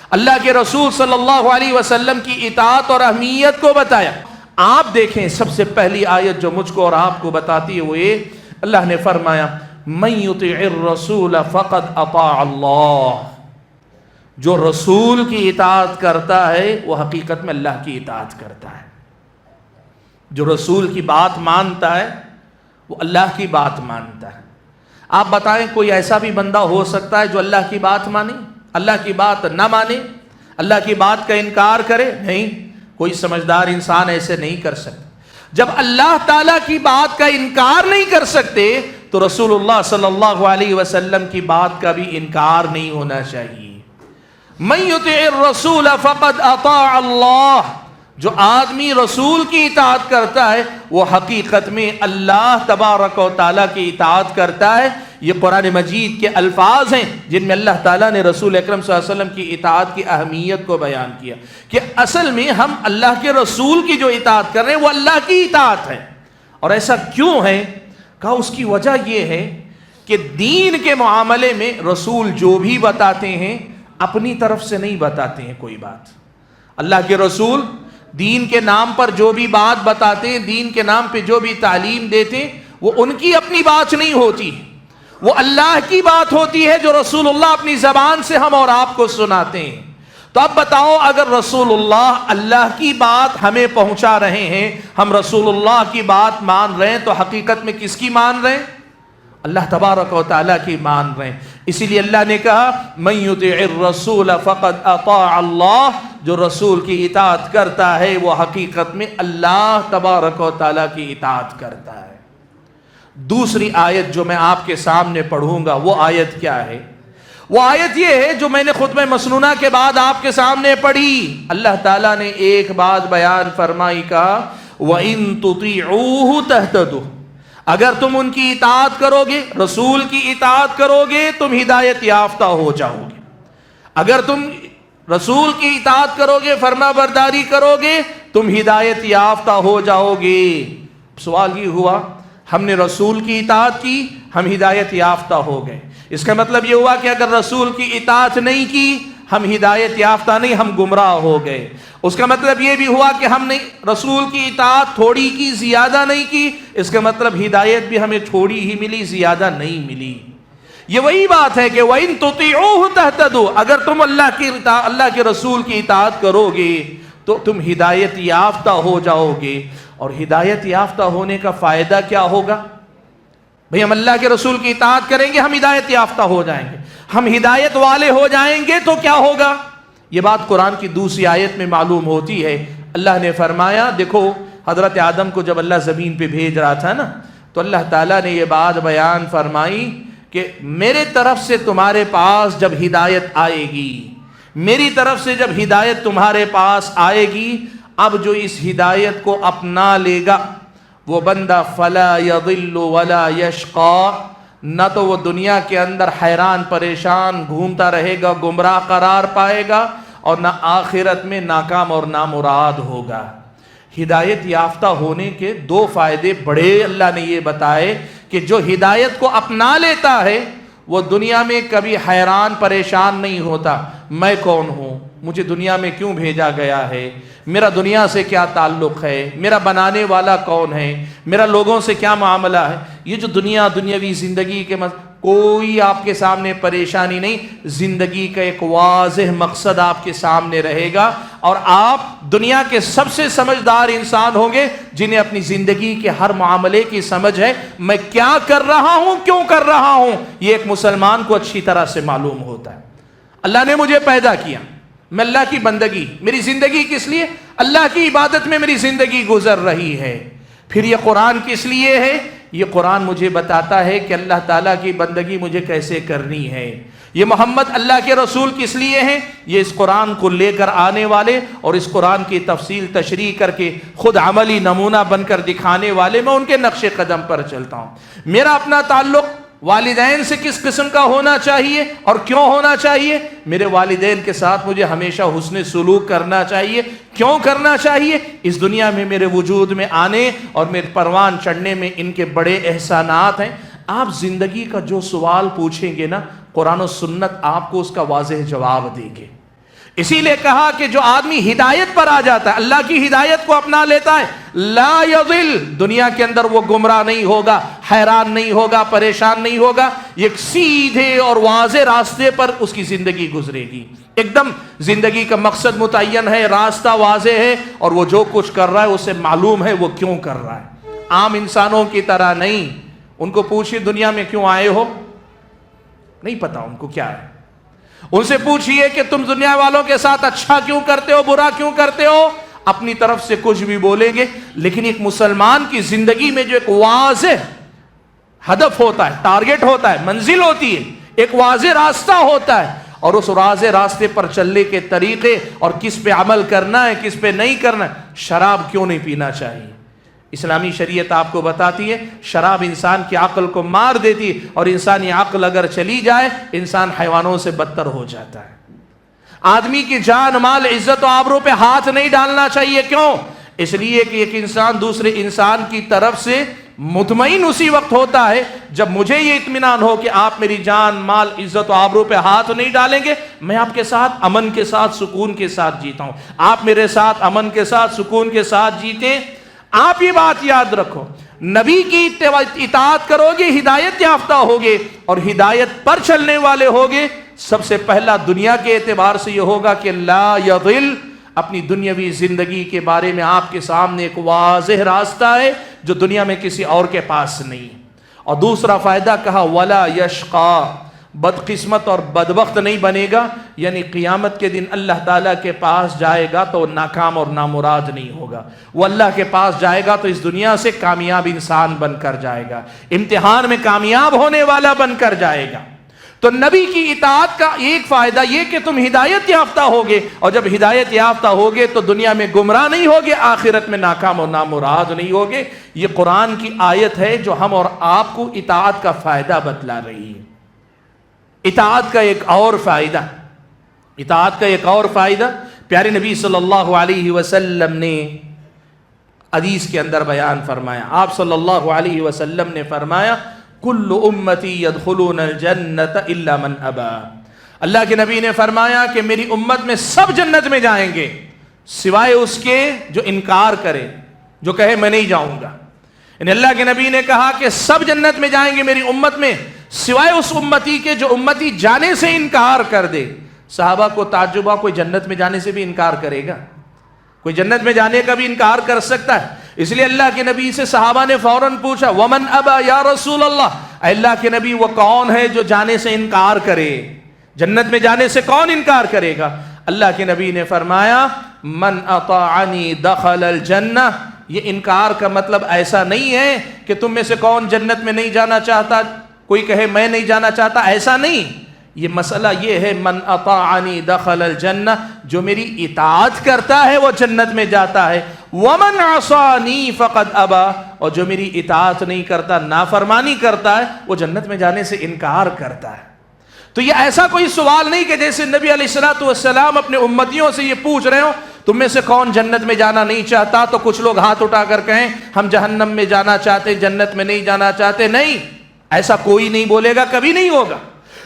اللہ کے رسول صلی اللہ علیہ وسلم کی اطاعت اور اہمیت کو بتایا۔ آپ دیکھیں سب سے پہلی آیت جو مجھ کو اور آپ کو بتاتی ہے وہ یہ، اللہ نے فرمایا من یطع الرسول فقد اطاع اللہ، جو رسول کی اطاعت کرتا ہے وہ حقیقت میں اللہ کی اطاعت کرتا ہے۔ جو رسول کی بات مانتا ہے وہ اللہ کی بات مانتا ہے۔ آپ بتائیں کوئی ایسا بھی بندہ ہو سکتا ہے جو اللہ کی بات مانے، اللہ کی بات نہ مانے، اللہ کی بات کا انکار کرے؟ نہیں، کوئی سمجھدار انسان ایسے نہیں کر سکتا۔ جب اللہ تعالیٰ کی بات کا انکار نہیں کر سکتے تو رسول اللہ صلی اللہ علیہ وسلم کی بات کا بھی انکار نہیں ہونا چاہیے۔ من یطع الرسول فقد اطاع اللہ، جو آدمی رسول کی اطاعت کرتا ہے وہ حقیقت میں اللہ تبارک و تعالیٰ کی اطاعت کرتا ہے۔ یہ قرآن مجید کے الفاظ ہیں جن میں اللہ تعالیٰ نے رسول اکرم صلی اللہ علیہ وسلم کی اطاعت کی اہمیت کو بیان کیا کہ اصل میں ہم اللہ کے رسول کی جو اطاعت کر رہے ہیں وہ اللہ کی اطاعت ہے۔ اور ایسا کیوں ہے؟ کہا اس کی وجہ یہ ہے کہ دین کے معاملے میں رسول جو بھی بتاتے ہیں اپنی طرف سے نہیں بتاتے ہیں کوئی بات۔ اللہ کے رسول دین کے نام پر جو بھی بات بتاتے ہیں، دین کے نام پہ جو بھی تعلیم دیتے ہیں، وہ ان کی اپنی بات نہیں ہوتی، وہ اللہ کی بات ہوتی ہے جو رسول اللہ اپنی زبان سے ہم اور آپ کو سناتے ہیں۔ تو اب بتاؤ، اگر رسول اللہ کی بات ہمیں پہنچا رہے ہیں، ہم رسول اللہ کی بات مان رہے ہیں، تو حقیقت میں کس کی مان رہے ہیں؟ اللہ تبارک و تعالیٰ کی مان رہے ہیں۔ اسی لیے اللہ نے کہا من یطع الرسول فقد اطاع اللہ، جو رسول کی اطاعت کرتا ہے وہ حقیقت میں اللہ تبارک و تعالیٰ کی اطاعت کرتا ہے۔ دوسری آیت جو میں آپ کے سامنے پڑھوں گا وہ آیت کیا ہے؟ وہ آیت یہ ہے جو میں نے خطبہ مسنونہ کے بعد آپ کے سامنے پڑھی۔ اللہ تعالیٰ نے ایک بات بیان فرمائی، کہا وَإِن تُطِيعُوهُ تَهْتَدُوا، اگر تم ان کی اطاعت کرو گے، رسول کی اطاعت کرو گے، تم ہدایت یافتہ ہو جاؤ گے۔ اگر تم رسول کی اطاعت کرو گے، فرما برداری کرو گے، تم ہدایت یافتہ ہو جاؤ گے۔ سوال یہ ہوا ہم نے رسول کی اطاعت کی، ہم ہدایت یافتہ ہو گئے، اس کا مطلب یہ ہوا کہ اگر رسول کی اطاعت نہیں کی ہم ہدایت یافتہ نہیں، ہم گمراہ ہو گئے۔ اس کا مطلب یہ بھی ہوا کہ ہم نے رسول کی اطاعت تھوڑی کی، زیادہ نہیں کی، اس کا مطلب ہدایت بھی ہمیں تھوڑی ہی ملی، زیادہ نہیں ملی۔ یہ وہی بات ہے کہ وَإِن تُطِيعُوهُ تَهْتَدُوا، اگر تم اللہ کے رسول کی اطاعت کرو گے تو تم ہدایت یافتہ ہو جاؤ گے۔ اور ہدایت یافتہ ہونے کا فائدہ کیا ہوگا؟ بھئی ہم اللہ کے رسول کی اطاعت کریں گے، ہم ہدایت یافتہ ہو جائیں گے، ہم ہدایت والے ہو جائیں گے، تو کیا ہوگا؟ یہ بات قرآن کی دوسری آیت میں معلوم ہوتی ہے۔ اللہ نے فرمایا، دیکھو حضرت آدم کو جب اللہ زمین پہ بھیج رہا تھا نا، تو اللہ تعالیٰ نے یہ بات بیان فرمائی کہ میرے طرف سے تمہارے پاس جب ہدایت آئے گی، میری طرف سے جب ہدایت تمہارے پاس آئے گی، اب جو اس ہدایت کو اپنا لے گا وہ بندہ فلا یضل ولا یشقا، نہ تو وہ دنیا کے اندر حیران پریشان گھومتا رہے گا، گمراہ قرار پائے گا، اور نہ آخرت میں ناکام اور نامراد ہوگا۔ ہدایت یافتہ ہونے کے دو فائدے بڑے اللہ نے یہ بتائے کہ جو ہدایت کو اپنا لیتا ہے وہ دنیا میں کبھی حیران پریشان نہیں ہوتا، میں کون ہوں، مجھے دنیا میں کیوں بھیجا گیا ہے، میرا دنیا سے کیا تعلق ہے، میرا بنانے والا کون ہے، میرا لوگوں سے کیا معاملہ ہے۔ یہ جو دنیاوی زندگی کے کوئی آپ کے سامنے پریشانی نہیں، زندگی کا ایک واضح مقصد آپ کے سامنے رہے گا، اور آپ دنیا کے سب سے سمجھدار انسان ہوں گے جنہیں اپنی زندگی کے ہر معاملے کی سمجھ ہے، میں کیا کر رہا ہوں، کیوں کر رہا ہوں، یہ ایک مسلمان کو اچھی طرح سے معلوم ہوتا ہے۔ اللہ نے مجھے پیدا کیا، میں اللہ کی بندگی، میری زندگی کس لیے؟ اللہ کی عبادت میں میری زندگی گزر رہی ہے۔ پھر یہ قرآن کس لیے ہے؟ یہ قرآن مجھے بتاتا ہے کہ اللہ تعالیٰ کی بندگی مجھے کیسے کرنی ہے۔ یہ محمد اللہ کے رسول کس لیے ہیں؟ یہ اس قرآن کو لے کر آنے والے اور اس قرآن کی تفصیل تشریح کر کے خود عملی نمونہ بن کر دکھانے والے، میں ان کے نقش قدم پر چلتا ہوں۔ میرا اپنا تعلق والدین سے کس قسم کا ہونا چاہیے اور کیوں ہونا چاہیے؟ میرے والدین کے ساتھ مجھے ہمیشہ حسن سلوک کرنا چاہیے۔ کیوں کرنا چاہیے؟ اس دنیا میں میرے وجود میں آنے اور میرے پروان چڑھنے میں ان کے بڑے احسانات ہیں۔ آپ زندگی کا جو سوال پوچھیں گے نا، قرآن و سنت آپ کو اس کا واضح جواب دیں گے۔ اسی لیے کہا کہ جو آدمی ہدایت پر آ جاتا ہے، اللہ کی ہدایت کو اپنا لیتا ہے، لا یضل، دنیا کے اندر وہ گمراہ نہیں ہوگا، حیران نہیں ہوگا، پریشان نہیں ہوگا، ایک سیدھے اور واضح راستے پر اس کی زندگی گزرے گی۔ ایک دم زندگی کا مقصد متعین ہے، راستہ واضح ہے، اور وہ جو کچھ کر رہا ہے اسے معلوم ہے وہ کیوں کر رہا ہے۔ عام انسانوں کی طرح نہیں۔ ان کو پوچھئے دنیا میں کیوں آئے ہو، نہیں پتا ان کو کیا ہے۔ ان سے پوچھئے کہ تم دنیا والوں کے ساتھ اچھا کیوں کرتے ہو، برا کیوں کرتے ہو، اپنی طرف سے کچھ بھی بولیں گے۔ لیکن ایک مسلمان کی زندگی میں جو ایک واضح ہدف ہوتا ہے، ٹارگٹ ہوتا ہے، منزل ہوتی ہے، ایک واضح راستہ ہوتا ہے، اور اس واضح راستے پر چلنے کے طریقے اور کس پہ عمل کرنا ہے کس پہ نہیں کرنا ہے۔ شراب کیوں نہیں پینا چاہیے؟ اسلامی شریعت آپ کو بتاتی ہے شراب انسان کی عقل کو مار دیتی ہے، اور انسانی عقل اگر چلی جائے انسان حیوانوں سے بدتر ہو جاتا ہے۔ آدمی کی جان، مال، عزت و آبرو پہ ہاتھ نہیں ڈالنا چاہیے۔ کیوں؟ اس لیے کہ ایک انسان دوسرے انسان کی طرف سے مطمئن اسی وقت ہوتا ہے جب مجھے یہ اطمینان ہو کہ آپ میری جان، مال، عزت و آبرو پہ ہاتھ نہیں ڈالیں گے، میں آپ کے ساتھ امن کے ساتھ، سکون کے ساتھ جیتا ہوں، آپ میرے ساتھ امن کے ساتھ، سکون کے ساتھ جیتے۔ آپ یہ بات یاد رکھو، نبی کی اطاعت کرو گے ہدایت یافتہ ہوگے، اور ہدایت پر چلنے والے ہوگے۔ سب سے پہلا دنیا کے اعتبار سے یہ ہوگا کہ لا یضل، اپنی دنیاوی زندگی کے بارے میں آپ کے سامنے ایک واضح راستہ ہے جو دنیا میں کسی اور کے پاس نہیں۔ اور دوسرا فائدہ کہا ولا یشقا، بدقسمت اور بدبخت نہیں بنے گا، یعنی قیامت کے دن اللہ تعالیٰ کے پاس جائے گا تو ناکام اور نامراد نہیں ہوگا۔ وہ اللہ کے پاس جائے گا تو اس دنیا سے کامیاب انسان بن کر جائے گا، امتحان میں کامیاب ہونے والا بن کر جائے گا۔ تو نبی کی اطاعت کا ایک فائدہ یہ کہ تم ہدایت یافتہ ہوگے، اور جب ہدایت یافتہ ہوگے تو دنیا میں گمراہ نہیں ہوگے، آخرت میں ناکام اور نامراد نہیں ہوگے۔ یہ قرآن کی آیت ہے جو ہم اور آپ کو اطاعت کا فائدہ بتلا رہی ہے۔ اطاعت کا ایک اور فائدہ، اطاعت کا ایک اور فائدہ پیارے نبی صلی اللہ علیہ وسلم نے حدیث کے اندر بیان فرمایا۔ آپ صلی اللہ علیہ وسلم نے فرمایا کل امتی یدخلون الجنت الا من ابا، اللہ کے نبی نے فرمایا کہ میری امت میں سب جنت میں جائیں گے سوائے اس کے جو انکار کرے، جو کہے میں نہیں جاؤں گا۔ یعنی اللہ کے نبی نے کہا کہ سب جنت میں جائیں گے میری امت میں سوائے اس امتی کے جو امتی جانے سے انکار کر دے۔ صحابہ کو تعجب ہوا، کوئی جنت میں جانے سے بھی انکار کرے گا؟ کوئی جنت میں جانے کا بھی انکار کر سکتا ہے؟ اس لیے اللہ کے نبی سے صحابہ نے فوراً پوچھا ومن ابا یا رسول اللہ، اے اللہ کے نبی وہ کون ہے جو جانے سے انکار کرے؟ جنت میں جانے سے کون انکار کرے گا؟ اللہ کے نبی نے فرمایا من اطاعنی دخل الجنہ۔ یہ انکار کا مطلب ایسا نہیں ہے کہ تم میں سے کون جنت میں نہیں جانا چاہتا کوئی کہے میں نہیں جانا چاہتا، ایسا نہیں. یہ مسئلہ یہ ہے من اطاعنی دخل الجنہ، جو میری اطاعت کرتا ہے وہ جنت میں جاتا ہے. ومن عصانی فقد ابا، اور جو میری اطاعت نہیں کرتا، نافرمانی کرتا ہے، وہ جنت میں جانے سے انکار کرتا ہے. تو یہ ایسا کوئی سوال نہیں کہ جیسے نبی علیہ الصلوۃ والسلام اپنے امتیوں سے یہ پوچھ رہے ہو تم میں سے کون جنت میں جانا نہیں چاہتا، تو کچھ لوگ ہاتھ اٹھا کر کہیں ہم جہنم میں جانا چاہتے، جنت میں نہیں جانا چاہتے. نہیں، ایسا کوئی نہیں بولے گا، کبھی نہیں ہوگا.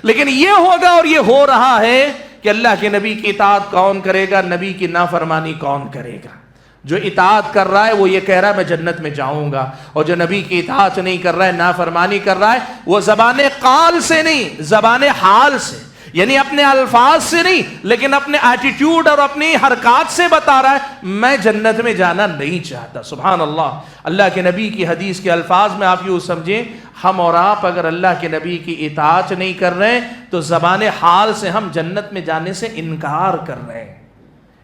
لیکن یہ ہوگا اور یہ ہو رہا ہے کہ اللہ کے نبی کی اطاعت کون کرے گا، نبی کی نافرمانی کون کرے گا. جو اطاعت کر رہا ہے وہ یہ کہہ رہا ہے میں جنت میں جاؤں گا، اور جو نبی کی اطاعت نہیں کر رہا ہے، نافرمانی کر رہا ہے، وہ زبان قال سے نہیں، زبان حال سے، یعنی اپنے الفاظ سے نہیں لیکن اپنے ایٹیٹیوڈ اور اپنی حرکات سے بتا رہا ہے میں جنت میں جانا نہیں چاہتا. سبحان اللہ. اللہ کے نبی کی حدیث کے الفاظ میں آپ یوں سمجھیں، ہم اور آپ اگر اللہ کے نبی کی اطاعت نہیں کر رہے تو زبان حال سے ہم جنت میں جانے سے انکار کر رہے ہیں.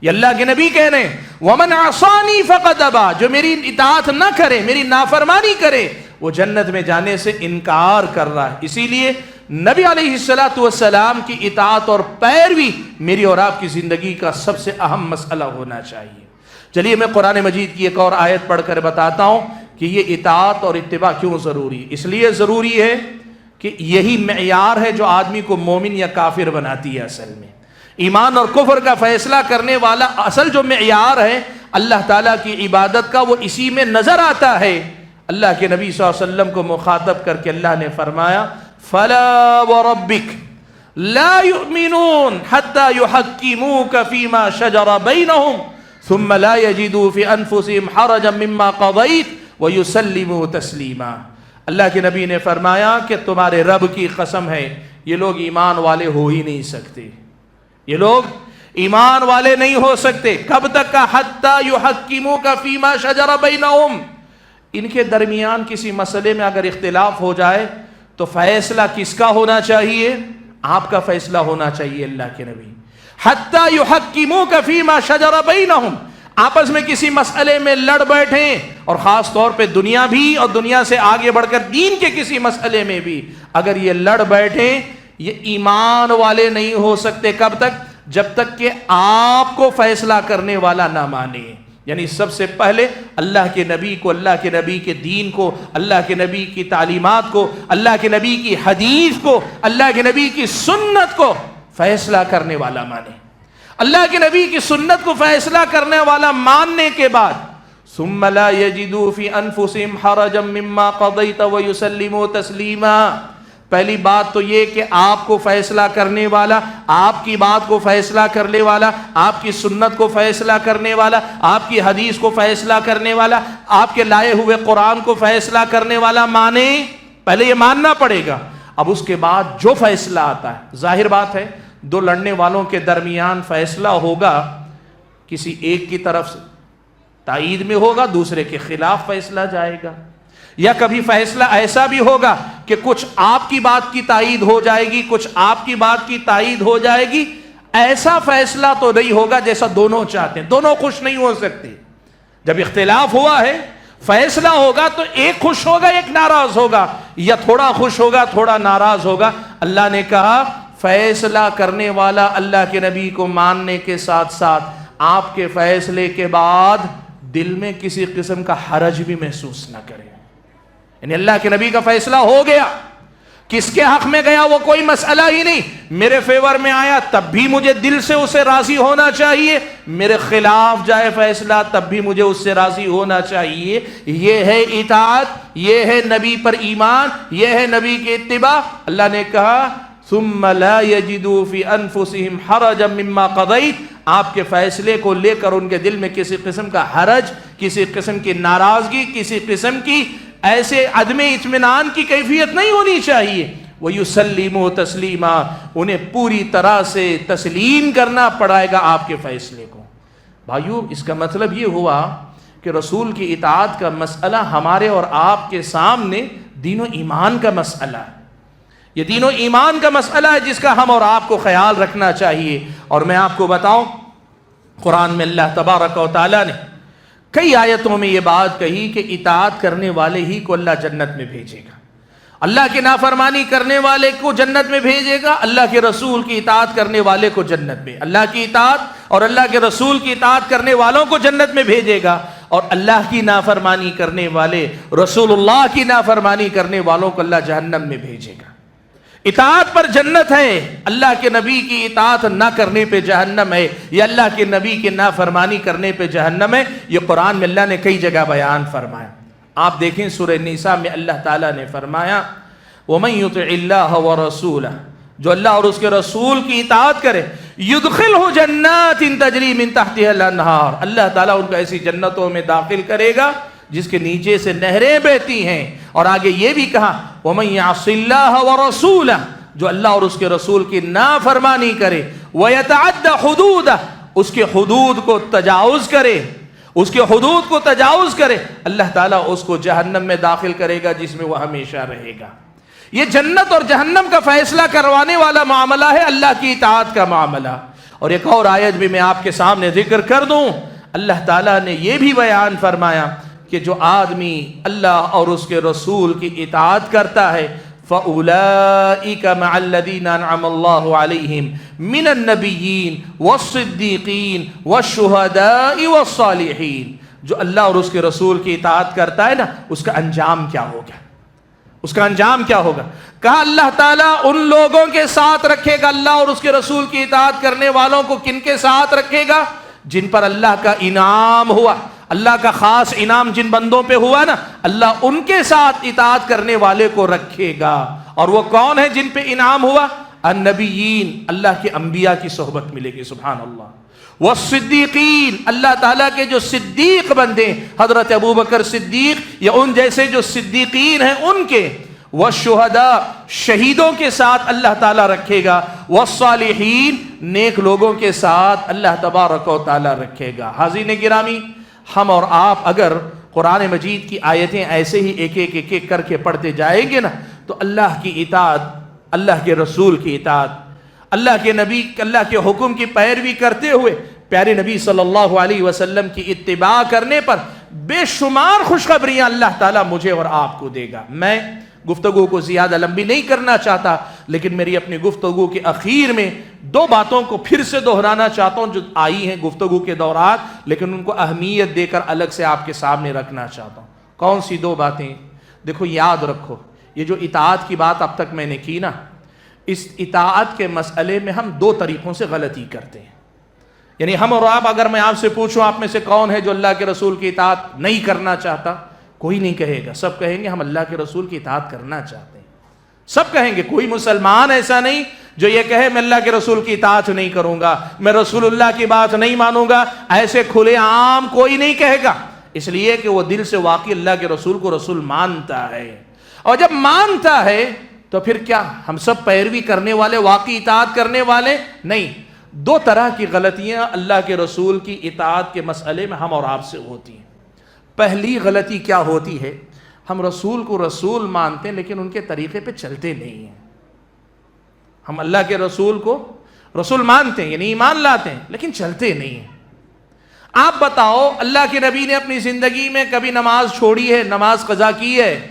یہ اللہ کے نبی کہہ رہے ہیں وَمَنْ عَصَانِي فَقَدْ أَبَى، جو میری اطاعت نہ کرے، میری نافرمانی کرے، وہ جنت میں جانے سے انکار کر رہا ہے. اسی لیے نبی علیہ الصلوۃ والسلام کی اطاعت اور پیروی میری اور آپ کی زندگی کا سب سے اہم مسئلہ ہونا چاہیے. چلیے میں قرآن مجید کی ایک اور آیت پڑھ کر بتاتا ہوں کہ یہ اطاعت اور اتباع کیوں ضروری ہے. اس لیے ضروری ہے کہ یہی معیار ہے جو آدمی کو مومن یا کافر بناتی ہے. اصل میں ایمان اور کفر کا فیصلہ کرنے والا اصل جو معیار ہے اللہ تعالیٰ کی عبادت کا، وہ اسی میں نظر آتا ہے. اللہ کے نبی صلی اللہ علیہ وسلم کو مخاطب کر کے اللہ نے فرمایا فَلَا وَرَبِّكَ لَا يُؤْمِنُونَ حَتَّى يُحَكِّمُوكَ فِي مَا شَجَرَ بَيْنَهُمْ ثُمَّ لَا يَجِدُوا فِي أَنفُسِهِمْ حَرَجًا مِمَّا قَضَيْتَ وَيُسَلِّمُوا تَسْلِيمًا. اللہ کے نبی نے فرمایا کہ تمہارے رب کی قسم ہے یہ لوگ ایمان والے ہو ہی نہیں سکتے، یہ لوگ ایمان والے نہیں ہو سکتے. کب تک کا؟ حَتَّى يُحَكِّمُوكَ فِي مَا شَجَرَ بَيْنَهُمْ. ان کے درمیان کسی مسئلے میں اگر اختلاف ہو جائے تو فیصلہ کس کا ہونا چاہیے؟ آپ کا فیصلہ ہونا چاہیے. اللہ کے نبی حَتَّى يُحَكِّمُوكَ فِي مَا شَجَرَ بَيْنَهُمْ، آپس میں کسی مسئلے میں لڑ بیٹھیں، اور خاص طور پہ دنیا بھی اور دنیا سے آگے بڑھ کر دین کے کسی مسئلے میں بھی اگر یہ لڑ بیٹھیں، یہ ایمان والے نہیں ہو سکتے. کب تک؟ جب تک کہ آپ کو فیصلہ کرنے والا نہ مانے. یعنی سب سے پہلے اللہ کے نبی کو، اللہ کے نبی کے دین کو، اللہ کے نبی کی تعلیمات کو، اللہ کے نبی کی حدیث کو، اللہ کے نبی کی سنت کو فیصلہ کرنے والا مانے. اللہ کے نبی کی سنت کو فیصلہ کرنے والا ماننے کے بعد ثم لا يجدوا في انفسهم حرجا مما قضيت ويسلموا تسلیما. پہلی بات تو یہ کہ آپ کو فیصلہ کرنے والا، آپ کی بات کو فیصلہ کرنے والا، آپ کی سنت کو فیصلہ کرنے والا، آپ کی حدیث کو فیصلہ کرنے والا، آپ کے لائے ہوئے قرآن کو فیصلہ کرنے والا مانے. پہلے یہ ماننا پڑے گا. اب اس کے بعد جو فیصلہ آتا ہے، ظاہر بات ہے دو لڑنے والوں کے درمیان فیصلہ ہوگا، کسی ایک کی طرف سے تائید میں ہوگا، دوسرے کے خلاف فیصلہ جائے گا. یا کبھی فیصلہ ایسا بھی ہوگا کہ کچھ آپ کی بات کی تائید ہو جائے گی، کچھ آپ کی بات کی تائید ہو جائے گی. ایسا فیصلہ تو نہیں ہوگا جیسا دونوں چاہتے ہیں. دونوں خوش نہیں ہو سکتے. جب اختلاف ہوا ہے، فیصلہ ہوگا تو ایک خوش ہوگا ایک ناراض ہوگا، یا تھوڑا خوش ہوگا تھوڑا ناراض ہوگا. اللہ نے کہا فیصلہ کرنے والا اللہ کے نبی کو ماننے کے ساتھ ساتھ آپ کے فیصلے کے بعد دل میں کسی قسم کا حرج بھی محسوس نہ کرے. یعنی اللہ کے نبی کا فیصلہ ہو گیا، کس کے حق میں گیا وہ کوئی مسئلہ ہی نہیں. میرے فیور میں آیا تب بھی مجھے دل سے اسے راضی ہونا چاہیے، میرے خلاف جائے فیصلہ تب بھی مجھے اس سے راضی ہونا چاہیے. یہ ہے اطاعت، یہ ہے نبی پر ایمان، یہ ہے نبی کی اتباع. اللہ نے کہا ثم لا يجدوا في انفسهم حرجا مما قضيت، آپ کے فیصلے کو لے کر ان کے دل میں کسی قسم کا حرج، کسی قسم کی ناراضگی، کسی قسم کی ایسے عدم اطمینان کی کیفیت نہیں ہونی چاہیے. وَيُسَلِّمُوا تَسْلِيمًا، انہیں پوری طرح سے تسلیم کرنا پڑائے گا آپ کے فیصلے کو. بھائیو، اس کا مطلب یہ ہوا کہ رسول کی اطاعت کا مسئلہ ہمارے اور آپ کے سامنے دین و ایمان کا مسئلہ ہے. یہ دین و ایمان کا مسئلہ ہے جس کا ہم اور آپ کو خیال رکھنا چاہیے. اور میں آپ کو بتاؤں، قرآن میں اللہ تبارک و تعالیٰ نے کئی آیتوں میں یہ بات کہی کہ اطاعت کرنے والے ہی کو اللہ جنت میں بھیجے گا، اللہ کی نافرمانی کرنے والے کو جنت میں بھیجے گا، اللہ کے رسول کی اطاعت کرنے والے کو جنت میں، اللہ کی اطاعت اور اللہ کے رسول کی اطاعت کرنے والوں کو جنت میں بھیجے گا، اور اللہ کی نافرمانی کرنے والے، رسول اللہ کی نافرمانی کرنے والوں کو اللہ جہنم میں بھیجے گا۔ اطاعت پر جنت ہے، اللہ کے نبی کی اطاعت نہ کرنے پہ جہنم ہے، یا اللہ کے نبی کی نافرمانی کرنے پہ جہنم ہے۔ یہ قرآن میں اللہ نے کئی جگہ بیان فرمایا۔ آپ دیکھیں سورہ نساء میں اللہ تعالیٰ نے فرمایا وَمَن يُطِعِ اللَّهَ وَرَسُولَهُ، جو اللہ اور اس کے رسول کی اطاعت کرے، يُدْخِلْهُ جَنَّاتٍ تَجْرِي مِن تَحْتِهَا الْأَنْهَارُ، اللہ تعالیٰ ان کو ایسی جنتوں میں داخل کرے گا جس کے نیچے سے نہریں بہتی ہیں۔ اور آگے یہ بھی کہا وَمَن يَعْصِ اللَّهَ وَرَسُولَهُ، جو اللہ اور اس کے رسول کی نافرمانی کرے، وَيَتَعَدَّ حُدُودَهُ، اس کے حدود کو تجاوز کرے، اس کے حدود کو تجاوز کرے، اللہ تعالیٰ اس کو جہنم میں داخل کرے گا جس میں وہ ہمیشہ رہے گا۔ یہ جنت اور جہنم کا فیصلہ کروانے والا معاملہ ہے، اللہ کی اطاعت کا معاملہ۔ اور ایک اور آیت بھی میں آپ کے سامنے ذکر کر دوں، اللہ تعالیٰ نے یہ بھی بیان فرمایا کہ جو آدمی اللہ اور اس کے رسول کی اطاعت کرتا ہے فَأُولَئِكَ مَعَ الَّذِينَ أَنْعَمَ اللَّهُ عَلَيْهِمْ مِنَ النَّبِيِّينَ وَالصِّدِّيقِينَ وَالشُّهَدَاءِ وَالصَّالِحِينَ، جو اللہ اور اس کے رسول کی اطاعت کرتا ہے نا، اس کا انجام کیا ہوگا؟ اس کا انجام کیا ہوگا؟ کہا اللہ تعالیٰ ان لوگوں کے ساتھ رکھے گا، اللہ اور اس کے رسول کی اطاعت کرنے والوں کو کن کے ساتھ رکھے گا؟ جن پر اللہ کا انعام ہوا، اللہ کا خاص انعام جن بندوں پہ ہوا نا، اللہ ان کے ساتھ اطاعت کرنے والے کو رکھے گا۔ اور وہ کون ہے جن پہ انعام ہوا؟ النبیین، اللہ کے انبیاء کی صحبت ملے گی، سبحان اللہ۔ والصدیقین، اللہ تعالیٰ کے جو صدیق بندے، حضرت ابوبکر صدیق یا ان جیسے جو صدیقین ہیں ان کے، والشہداء، شہیدوں کے ساتھ اللہ تعالیٰ رکھے گا، والصالحین، نیک لوگوں کے ساتھ اللہ تبارک و تعالیٰ رکھے گا۔ حاضرین گرامی، ہم اور آپ اگر قرآن مجید کی آیتیں ایسے ہی ایک ایک کر کے پڑھتے جائیں گے نا، تو اللہ کی اطاعت، اللہ کے رسول کی اطاعت، اللہ کے نبی، اللہ کے حکم کی پیروی کرتے ہوئے پیارے نبی صلی اللہ علیہ وسلم کی اتباع کرنے پر بے شمار خوشخبریاں اللہ تعالیٰ مجھے اور آپ کو دے گا۔ میں گفتگو کو زیادہ لمبی نہیں کرنا چاہتا، لیکن میری اپنی گفتگو کے اخیر میں دو باتوں کو پھر سے دہرانا چاہتا ہوں جو آئی ہیں گفتگو کے دوران، لیکن ان کو اہمیت دے کر الگ سے آپ کے سامنے رکھنا چاہتا ہوں۔ کون سی دو باتیں؟ دیکھو، یاد رکھو، یہ جو اطاعت کی بات اب تک میں نے کی نا، اس اطاعت کے مسئلے میں ہم دو طریقوں سے غلطی کرتے ہیں۔ یعنی ہم اور آپ، اگر میں آپ سے پوچھوں آپ میں سے کون ہے جو اللہ کے رسول کی اطاعت نہیں کرنا چاہتا، کوئی نہیں کہے گا، سب کہیں گے ہم اللہ کے رسول کی اطاعت کرنا چاہتے ہیں۔ سب کہیں گے، کوئی مسلمان ایسا نہیں جو یہ کہے میں اللہ کے رسول کی اطاعت نہیں کروں گا، میں رسول اللہ کی بات نہیں مانوں گا، ایسے کھلے عام کوئی نہیں کہے گا، اس لیے کہ وہ دل سے واقعی اللہ کے رسول کو رسول مانتا ہے۔ اور جب مانتا ہے تو پھر کیا ہم سب پیروی کرنے والے، واقعی اطاعت کرنے والے نہیں؟ دو طرح کی غلطیاں اللہ کے رسول کی اطاعت کے مسئلے میں ہم اور آپ سے ہوتی ہیں۔ پہلی غلطی کیا ہوتی ہے؟ ہم رسول کو رسول مانتے ہیں لیکن ان کے طریقے پہ چلتے نہیں ہیں۔ ہم اللہ کے رسول کو رسول مانتے ہیں، یعنی ایمان لاتے ہیں، لیکن چلتے نہیں ہیں۔ آپ بتاؤ، اللہ کے نبی نے اپنی زندگی میں کبھی نماز چھوڑی ہے؟ نماز قضا کی ہے؟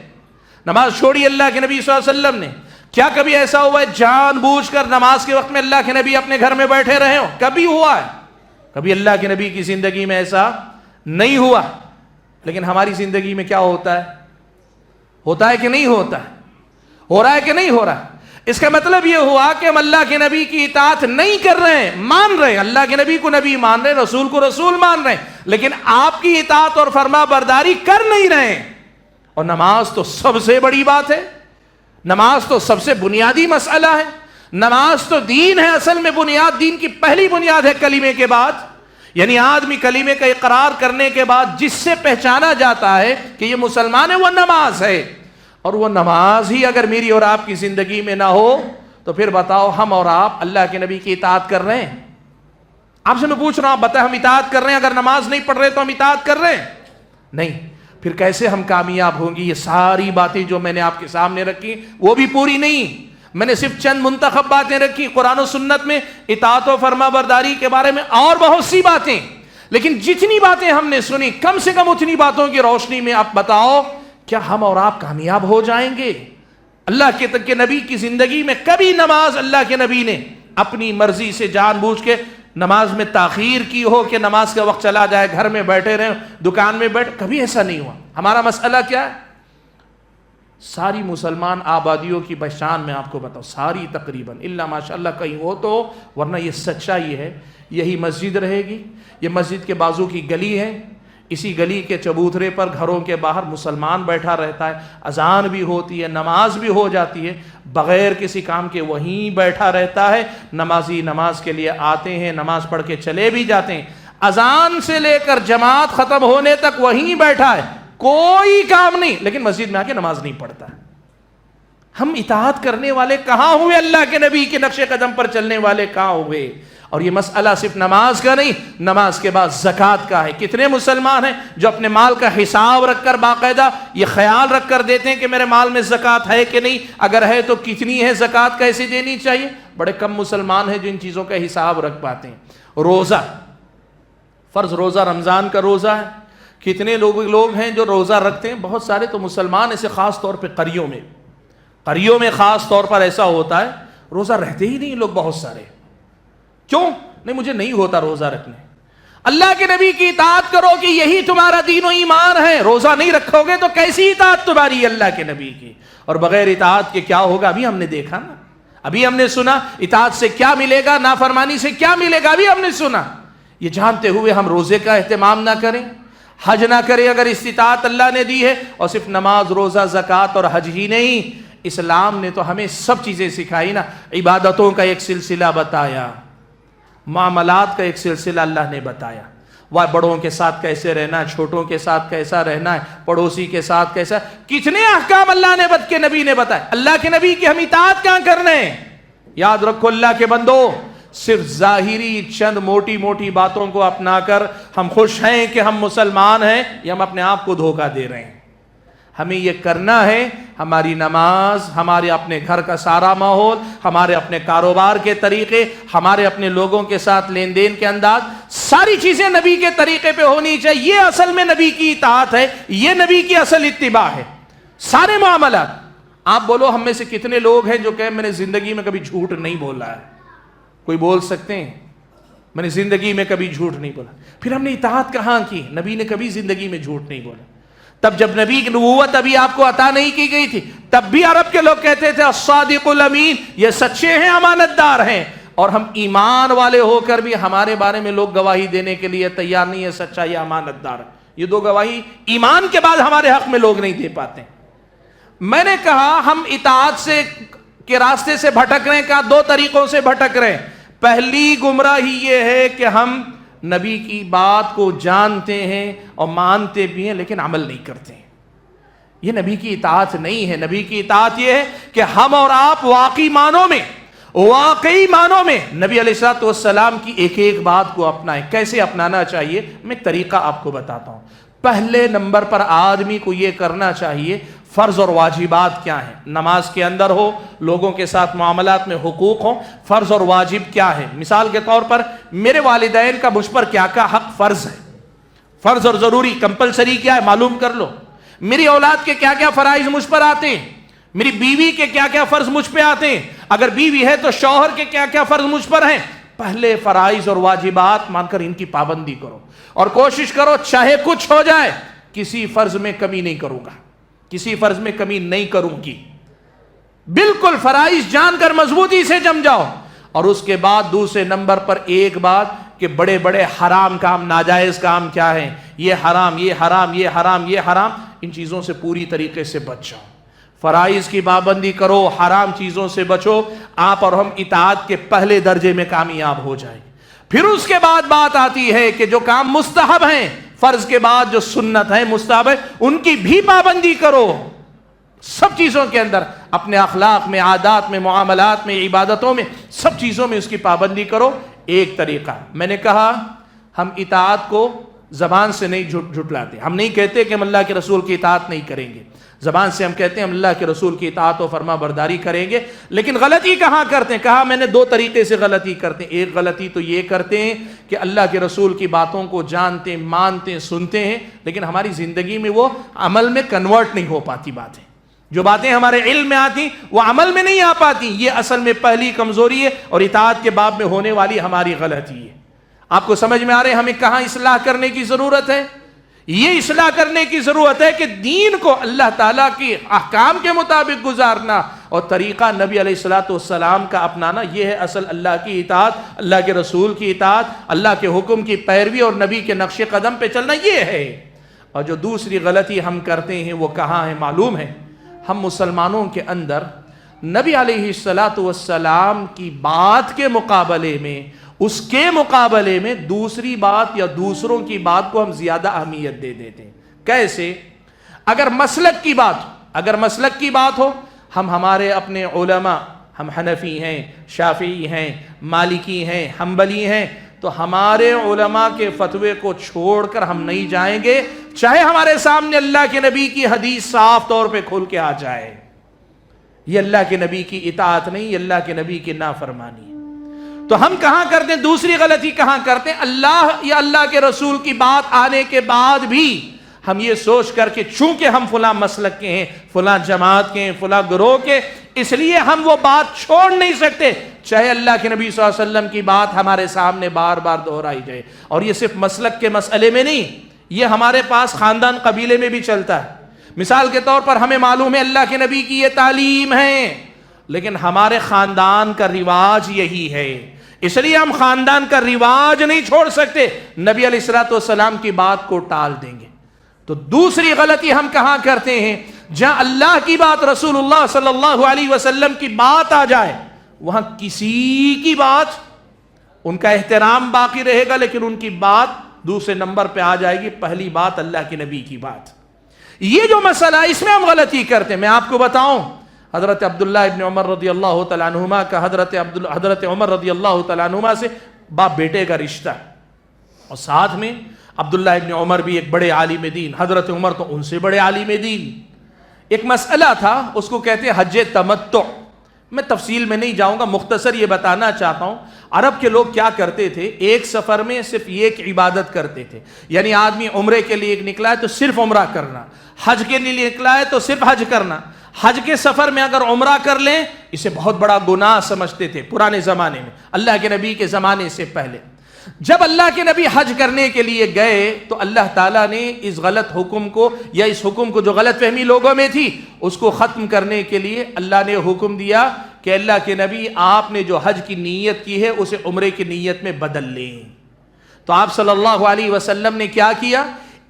نماز چھوڑی اللہ کے نبی صلی اللہ علیہ وسلم نے؟ کیا کبھی ایسا ہوا ہے جان بوجھ کر نماز کے وقت میں اللہ کے نبی اپنے گھر میں بیٹھے رہے ہو؟ کبھی ہوا ہے؟ کبھی اللہ کے نبی کی زندگی میں ایسا نہیں ہوا۔ لیکن ہماری زندگی میں کیا ہوتا ہے؟ ہوتا ہے کہ نہیں ہوتا ہے؟ ہو رہا ہے کہ نہیں ہو رہا ہے؟ اس کا مطلب یہ ہوا کہ ہم اللہ کے نبی کی اطاعت نہیں کر رہے ہیں، مان رہے ہیں، اللہ کے نبی کو نبی مان رہے ہیں، رسول کو رسول مان رہے ہیں، لیکن آپ کی اطاعت اور فرما برداری کر نہیں رہے ہیں۔ اور نماز تو سب سے بڑی بات ہے، نماز تو سب سے بنیادی مسئلہ ہے، نماز تو دین ہے، اصل میں بنیاد، دین کی پہلی بنیاد ہے کلمے کے بعد۔ یعنی آدمی کلمے کا اقرار کرنے کے بعد جس سے پہچانا جاتا ہے کہ یہ مسلمان ہے، وہ نماز ہے۔ اور وہ نماز ہی اگر میری اور آپ کی زندگی میں نہ ہو تو پھر بتاؤ ہم اور آپ اللہ کے نبی کی اطاعت کر رہے ہیں؟ آپ سے میں پوچھ رہا ہوں، بتائیں ہم اطاعت کر رہے ہیں؟ اگر نماز نہیں پڑھ رہے تو ہم اطاعت کر رہے ہیں؟ نہیں۔ پھر کیسے ہم کامیاب ہوں گے؟ یہ ساری باتیں جو میں نے آپ کے سامنے رکھی وہ بھی پوری نہیں، میں نے صرف چند منتخب باتیں رکھی۔ قرآن و سنت میں اطاعت و فرما برداری کے بارے میں اور بہت سی باتیں، لیکن جتنی باتیں ہم نے سنی کم سے کم اتنی باتوں کی روشنی میں آپ بتاؤ کیا ہم اور آپ کامیاب ہو جائیں گے؟ اللہ کے نبی کی زندگی میں کبھی نماز اللہ کے نبی نے اپنی مرضی سے جان بوجھ کے نماز میں تاخیر کی ہو کہ نماز کا وقت چلا جائے, گھر میں بیٹھے رہے, دکان میں بیٹھے, کبھی ایسا نہیں ہوا. ہمارا مسئلہ کیا ہے؟ ساری مسلمان آبادیوں کی پہچان میں آپ کو بتاؤں, ساری تقریباً الا ماشاء اللہ کہیں ہو تو, ورنہ یہ سچائی ہے. یہی مسجد رہے گی, یہ مسجد کے بازو کی گلی ہے, اسی گلی کے چبوترے پر گھروں کے باہر مسلمان بیٹھا رہتا ہے, اذان بھی ہوتی ہے, نماز بھی ہو جاتی ہے, بغیر کسی کام کے وہیں بیٹھا رہتا ہے. نمازی نماز کے لیے آتے ہیں, نماز پڑھ کے چلے بھی جاتے ہیں, اذان سے لے کر جماعت ختم ہونے تک وہیں بیٹھا ہے, کوئی کام نہیں, لیکن مسجد میں آ کے نماز نہیں پڑھتا. ہم اطاعت کرنے والے کہاں ہوئے؟ اللہ کے نبی کے نقش قدم پر چلنے والے کہاں ہوئے؟ اور یہ مسئلہ صرف نماز کا نہیں, نماز کے بعد زکوٰۃ کا ہے. کتنے مسلمان ہیں جو اپنے مال کا حساب رکھ کر باقاعدہ یہ خیال رکھ کر دیتے ہیں کہ میرے مال میں زکوٰۃ ہے کہ نہیں, اگر ہے تو کتنی ہے, زکوٰۃ کیسے دینی چاہیے؟ بڑے کم مسلمان ہیں جو ان چیزوں کا حساب رکھ پاتے ہیں. روزہ فرض, روزہ رمضان کا روزہ ہے, کتنے لوگ ہیں جو روزہ رکھتے ہیں؟ بہت سارے تو مسلمان ایسے خاص طور پہ قریوں میں خاص طور پر ایسا ہوتا ہے روزہ رہتے ہی نہیں لوگ بہت سارے. کیوں؟ نہیں, مجھے نہیں ہوتا روزہ رکھنے. اللہ کے نبی کی اطاعت کرو کہ یہی تمہارا دین و ایمان ہے. روزہ نہیں رکھو گے تو کیسی اطاعت تمہاری اللہ کے نبی کی؟ اور بغیر اطاعت کے کیا ہوگا ابھی ہم نے دیکھا نا, ابھی ہم نے سنا. اطاعت سے کیا ملے گا, نافرمانی سے کیا ملے گا, ابھی ہم نے سنا. یہ جانتے ہوئے ہم روزے کا اہتمام نہ کریں, حج نہ کریں اگر استطاعت اللہ نے دی ہے. اور صرف نماز, روزہ, زکوٰۃ اور حج ہی نہیں, اسلام نے تو ہمیں سب چیزیں سکھائی نا. عبادتوں کا ایک سلسلہ بتایا, معاملات کا ایک سلسلہ اللہ نے بتایا. وہ بڑوں کے ساتھ کیسے رہنا ہے, چھوٹوں کے ساتھ کیسا رہنا ہے, پڑوسی کے ساتھ کیسا, کتنے احکام اللہ نے کے نبی نے بتائے. اللہ کے نبی کی ہم اطاعت کہاں کرنے ہیں؟ یاد رکھو اللہ کے بندو, صرف ظاہری چند موٹی موٹی باتوں کو اپنا کر ہم خوش ہیں کہ ہم مسلمان ہیں, یہ ہم اپنے آپ کو دھوکہ دے رہے ہیں. ہمیں یہ کرنا ہے, ہماری نماز, ہمارے اپنے گھر کا سارا ماحول, ہمارے اپنے کاروبار کے طریقے, ہمارے اپنے لوگوں کے ساتھ لین دین کے انداز, ساری چیزیں نبی کے طریقے پہ ہونی چاہیے. یہ اصل میں نبی کی اطاعت ہے, یہ نبی کی اصل اتباع ہے. سارے معاملات. آپ بولو ہم میں سے کتنے لوگ ہیں جو کہ میں نے زندگی میں کبھی جھوٹ نہیں بولا ہے؟ کوئی بول سکتے ہیں میں نے زندگی میں کبھی جھوٹ نہیں بولا؟ پھر ہم نے اطاعت کہاں کی؟ نبی نے کبھی زندگی میں جھوٹ نہیں بولا. تب جب نبی کی نبوت ابھی آپ کو عطا نہیں کی گئی تھی, تب بھی عرب کے لوگ کہتے تھے الصادق الامین, یہ سچے ہیں, امانت دار ہیں. اور ہم ایمان والے ہو کر بھی ہمارے بارے میں لوگ گواہی دینے کے لیے تیار نہیں ہے, سچا یا امانت دار. یہ دو گواہی ایمان کے بعد ہمارے حق میں لوگ نہیں دے پاتے. میں نے کہا ہم اطاعت سے کے راستے سے بھٹک رہے ہیں. کہا دو طریقوں سے بھٹک رہے ہیں. پہلی گمراہی یہ ہے کہ ہم نبی کی بات کو جانتے ہیں اور مانتے بھی ہیں لیکن عمل نہیں کرتے ہیں. یہ نبی کی اطاعت نہیں ہے. نبی کی اطاعت یہ ہے کہ ہم اور آپ واقعی معنوں میں نبی علیہ الصلوۃ والسلام کی ایک ایک بات کو اپنائیں. کیسے اپنانا چاہیے میں طریقہ آپ کو بتاتا ہوں. پہلے نمبر پر آدمی کو یہ کرنا چاہیے, فرض اور واجبات کیا ہیں. نماز کے اندر ہو, لوگوں کے ساتھ معاملات میں حقوق ہوں, فرض اور واجب کیا ہے. مثال کے طور پر میرے والدین کا مجھ پر کیا کیا حق فرض ہے, فرض اور ضروری کمپلسری کیا ہے معلوم کر لو. میری اولاد کے کیا کیا فرائض مجھ پر آتے ہیں, میری بیوی کے کیا کیا فرض مجھ پہ آتے ہیں, اگر بیوی ہے تو شوہر کے کیا کیا فرض مجھ پر ہیں. پہلے فرائض اور واجبات مان کر ان کی پابندی کرو اور کوشش کرو چاہے کچھ ہو جائے کسی فرض میں کمی نہیں کروں گا, کسی فرض میں کمی نہیں کروں گی. بالکل فرائض جان کر مضبوطی سے جم جاؤ. اور اس کے بعد دوسرے نمبر پر ایک بات کہ بڑے بڑے حرام کام, ناجائز کام کیا ہیں, یہ حرام, یہ حرام, یہ حرام, یہ حرام, ان چیزوں سے پوری طریقے سے بچ جاؤ. فرائض کی پابندی کرو, حرام چیزوں سے بچو. آپ اور ہم اطاعت کے پہلے درجے میں کامیاب ہو جائیں. پھر اس کے بعد بات آتی ہے کہ جو کام مستحب ہیں, فرض کے بعد جو سنت ہے, مستحب ہے, ان کی بھی پابندی کرو. سب چیزوں کے اندر, اپنے اخلاق میں, عادات میں, معاملات میں, عبادتوں میں, سب چیزوں میں اس کی پابندی کرو. ایک طریقہ میں نے کہا, ہم اطاعت کو زبان سے نہیں جھٹلاتے. ہم نہیں کہتے کہ ہم اللہ کے رسول کی اطاعت نہیں کریں گے. زبان سے ہم کہتے ہیں ہم اللہ کے رسول کی اطاعت و فرما برداری کریں گے, لیکن غلطی کہاں کرتے ہیں؟ کہا میں نے دو طریقے سے غلطی کرتے ہیں. ایک غلطی تو یہ کرتے ہیں کہ اللہ کے رسول کی باتوں کو جانتے, مانتے, سنتے ہیں, لیکن ہماری زندگی میں وہ عمل میں کنورٹ نہیں ہو پاتی باتیں. جو باتیں ہمارے علم میں آتی وہ عمل میں نہیں آ پاتی، یہ اصل میں پہلی کمزوری ہے اور اطاعت کے باب میں ہونے والی ہماری غلطی ہے۔ آپ کو سمجھ میں آ رہے ہمیں کہاں اصلاح کرنے کی ضرورت ہے؟ یہ اصلاح کرنے کی ضرورت ہے کہ دین کو اللہ تعالیٰ کی احکام کے مطابق گزارنا اور طریقہ نبی علیہ الصلوۃ والسلام کا اپنانا، یہ ہے اصل اللہ کی اطاعت، اللہ کے رسول کی اطاعت، اللہ کے حکم کی پیروی اور نبی کے نقش قدم پہ چلنا، یہ ہے۔ اور جو دوسری غلطی ہم کرتے ہیں وہ کہاں ہے معلوم ہے؟ ہم مسلمانوں کے اندر نبی علیہ الصلوۃ والسلام کی بات کے مقابلے میں، اس کے مقابلے میں دوسری بات یا دوسروں کی بات کو ہم زیادہ اہمیت دے دیتے ہیں۔ کیسے؟ اگر مسلک کی بات ہو، ہم ہمارے اپنے علماء، ہم حنفی ہیں، شافعی ہیں، مالکی ہیں، حنبلی ہیں، تو ہمارے علماء کے فتوے کو چھوڑ کر ہم نہیں جائیں گے، چاہے ہمارے سامنے اللہ کے نبی کی حدیث صاف طور پہ کھول کے آ جائے۔ یہ اللہ کے نبی کی اطاعت نہیں، یہ اللہ کے نبی کی نافرمانی ہے۔ تو ہم کہاں کرتے ہیں دوسری غلطی؟ کہاں کرتے ہیں؟ اللہ یا اللہ کے رسول کی بات آنے کے بعد بھی ہم یہ سوچ کر کہ چونکہ ہم فلاں مسلک کے ہیں، فلاں جماعت کے ہیں، فلاں گروہ کے، اس لیے ہم وہ بات چھوڑ نہیں سکتے، چاہے اللہ کے نبی صلی اللہ علیہ وسلم کی بات ہمارے سامنے بار بار دہرائی جائے۔ اور یہ صرف مسلک کے مسئلے میں نہیں، یہ ہمارے پاس خاندان قبیلے میں بھی چلتا ہے۔ مثال کے طور پر ہمیں معلوم ہے اللہ کے نبی کی یہ تعلیم ہے، لیکن ہمارے خاندان کا رواج یہی ہے، اس لیے ہم خاندان کا رواج نہیں چھوڑ سکتے، نبی علیہ الصلوۃ والسلام کی بات کو ٹال دیں گے۔ تو دوسری غلطی ہم کہاں کرتے ہیں؟ جہاں اللہ کی بات، رسول اللہ صلی اللہ علیہ وسلم کی بات آ جائے، وہاں کسی کی بات، ان کا احترام باقی رہے گا لیکن ان کی بات دوسرے نمبر پہ آ جائے گی، پہلی بات اللہ کے نبی کی بات۔ یہ جو مسئلہ ہے اس میں ہم غلطی کرتے ہیں۔ میں آپ کو بتاؤں، حضرت عبداللہ ابن عمر رضی اللہ تعالیٰ عنہما کا حضرت عمر رضی اللہ تعالیٰ عنہما سے باپ بیٹے کا رشتہ، اور ساتھ میں عبداللہ ابن عمر بھی ایک بڑے عالم دین، حضرت عمر تو ان سے بڑے عالم دین۔ ایک مسئلہ تھا، اس کو کہتے ہیں حج تمتع۔ میں تفصیل میں نہیں جاؤں گا، مختصر یہ بتانا چاہتا ہوں، عرب کے لوگ کیا کرتے تھے، ایک سفر میں صرف ایک عبادت کرتے تھے، یعنی آدمی عمرے کے لیے نکلا ہے تو صرف عمرہ کرنا، حج کے لیے نکلا ہے تو صرف حج کرنا۔ حج کے سفر میں اگر عمرہ کر لیں اسے بہت بڑا گناہ سمجھتے تھے پرانے زمانے میں، اللہ کے نبی کے زمانے سے پہلے۔ جب اللہ کے نبی حج کرنے کے لیے گئے تو اللہ تعالیٰ نے اس غلط حکم کو، یا اس حکم کو جو غلط فہمی لوگوں میں تھی، اس کو ختم کرنے کے لیے اللہ نے حکم دیا کہ اللہ کے نبی آپ نے جو حج کی نیت کی ہے اسے عمرے کی نیت میں بدل لیں۔ تو آپ صلی اللہ علیہ وسلم نے کیا کیا؟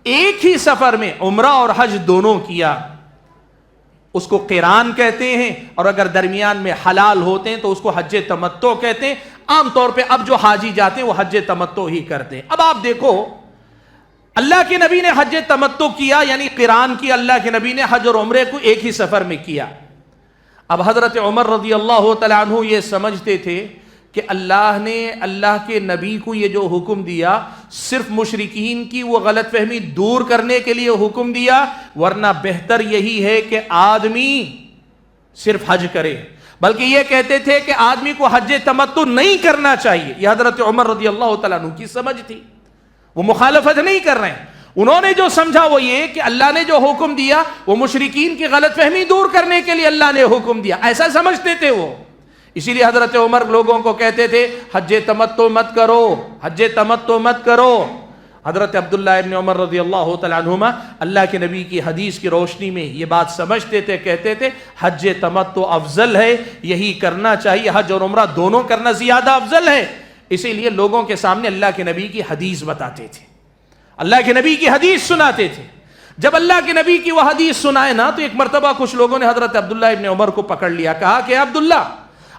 ایک ہی سفر میں عمرہ اور حج دونوں کیا۔ اس کو قران کہتے ہیں، اور اگر درمیان میں حلال ہوتے ہیں تو اس کو حج تمتع کہتے ہیں۔ عام طور پہ اب جو حاجی جاتے ہیں وہ حج تمتع ہی کرتے ہیں۔ اب آپ دیکھو، اللہ کے نبی نے حج تمتع کیا، یعنی قران کی، اللہ کے نبی نے حج اور عمرے کو ایک ہی سفر میں کیا۔ اب حضرت عمر رضی اللہ تعالیٰ عنہ یہ سمجھتے تھے کہ اللہ نے اللہ کے نبی کو یہ جو حکم دیا صرف مشرکین کی وہ غلط فہمی دور کرنے کے لیے حکم دیا، ورنہ بہتر یہی ہے کہ آدمی صرف حج کرے۔ بلکہ یہ کہتے تھے کہ آدمی کو حج تمتع نہیں کرنا چاہیے۔ یہ حضرت عمر رضی اللہ تعالیٰ عنہ کی سمجھ تھی، وہ مخالفت نہیں کر رہے ہیں۔ انہوں نے جو سمجھا وہ یہ کہ اللہ نے جو حکم دیا وہ مشرکین کی غلط فہمی دور کرنے کے لیے اللہ نے حکم دیا، ایسا سمجھتے تھے وہ۔ اسی لیے حضرت عمر لوگوں کو کہتے تھے حج تمتع مت کرو، حج تمتع مت کرو۔ حضرت عبداللہ ابن عمر رضی اللہ تعالیٰ عنہما اللہ کے نبی کی حدیث کی روشنی میں یہ بات سمجھتے تھے، کہتے تھے حج تمتع افضل ہے، یہی کرنا چاہیے، حج اور عمرہ دونوں کرنا زیادہ افضل ہے۔ اسی لیے لوگوں کے سامنے اللہ کے نبی کی حدیث بتاتے تھے، اللہ کے نبی کی حدیث سناتے تھے۔ جب اللہ کے نبی کی وہ حدیث سنائے نا تو ایک مرتبہ کچھ لوگوں نے حضرت عبداللہ ابن عمر کو پکڑ لیا، کہا کہ عبداللہ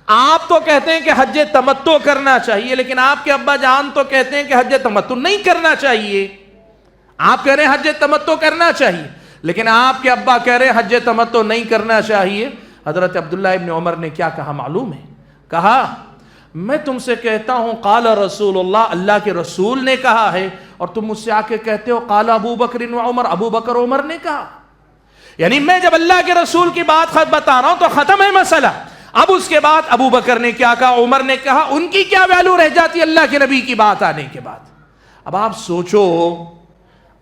آپ تو کہتے ہیں کہ حج تمتع کرنا چاہیے، لیکن آپ کے ابا جان تو کہتے ہیں کہ حج تمتع نہیں کرنا چاہیے۔ آپ کہہ رہے ہیں حج تمتع کرنا چاہیے، لیکن آپ کے ابا کہہ رہے ہیں حج تمتع نہیں کرنا چاہیے۔ حضرت عبداللہ ابن عمر نے کیا کہا معلوم ہے؟ کہا میں تم سے کہتا ہوں قال رسول اللہ، اللہ کے رسول نے کہا ہے، اور تم مجھ سے آ کے کہتے ہو قال ابو بکر و عمر، ابو بکر و عمر نے کہا۔ یعنی میں جب اللہ کے رسول کی بات بتا رہا ہوں تو ختم ہے مسئلہ۔ اب اس کے بعد ابو بکر نے کیا کہا، عمر نے کہا، ان کی کیا ویلو رہ جاتی اللہ کے نبی کی بات آنے کے بعد؟ اب آپ سوچو،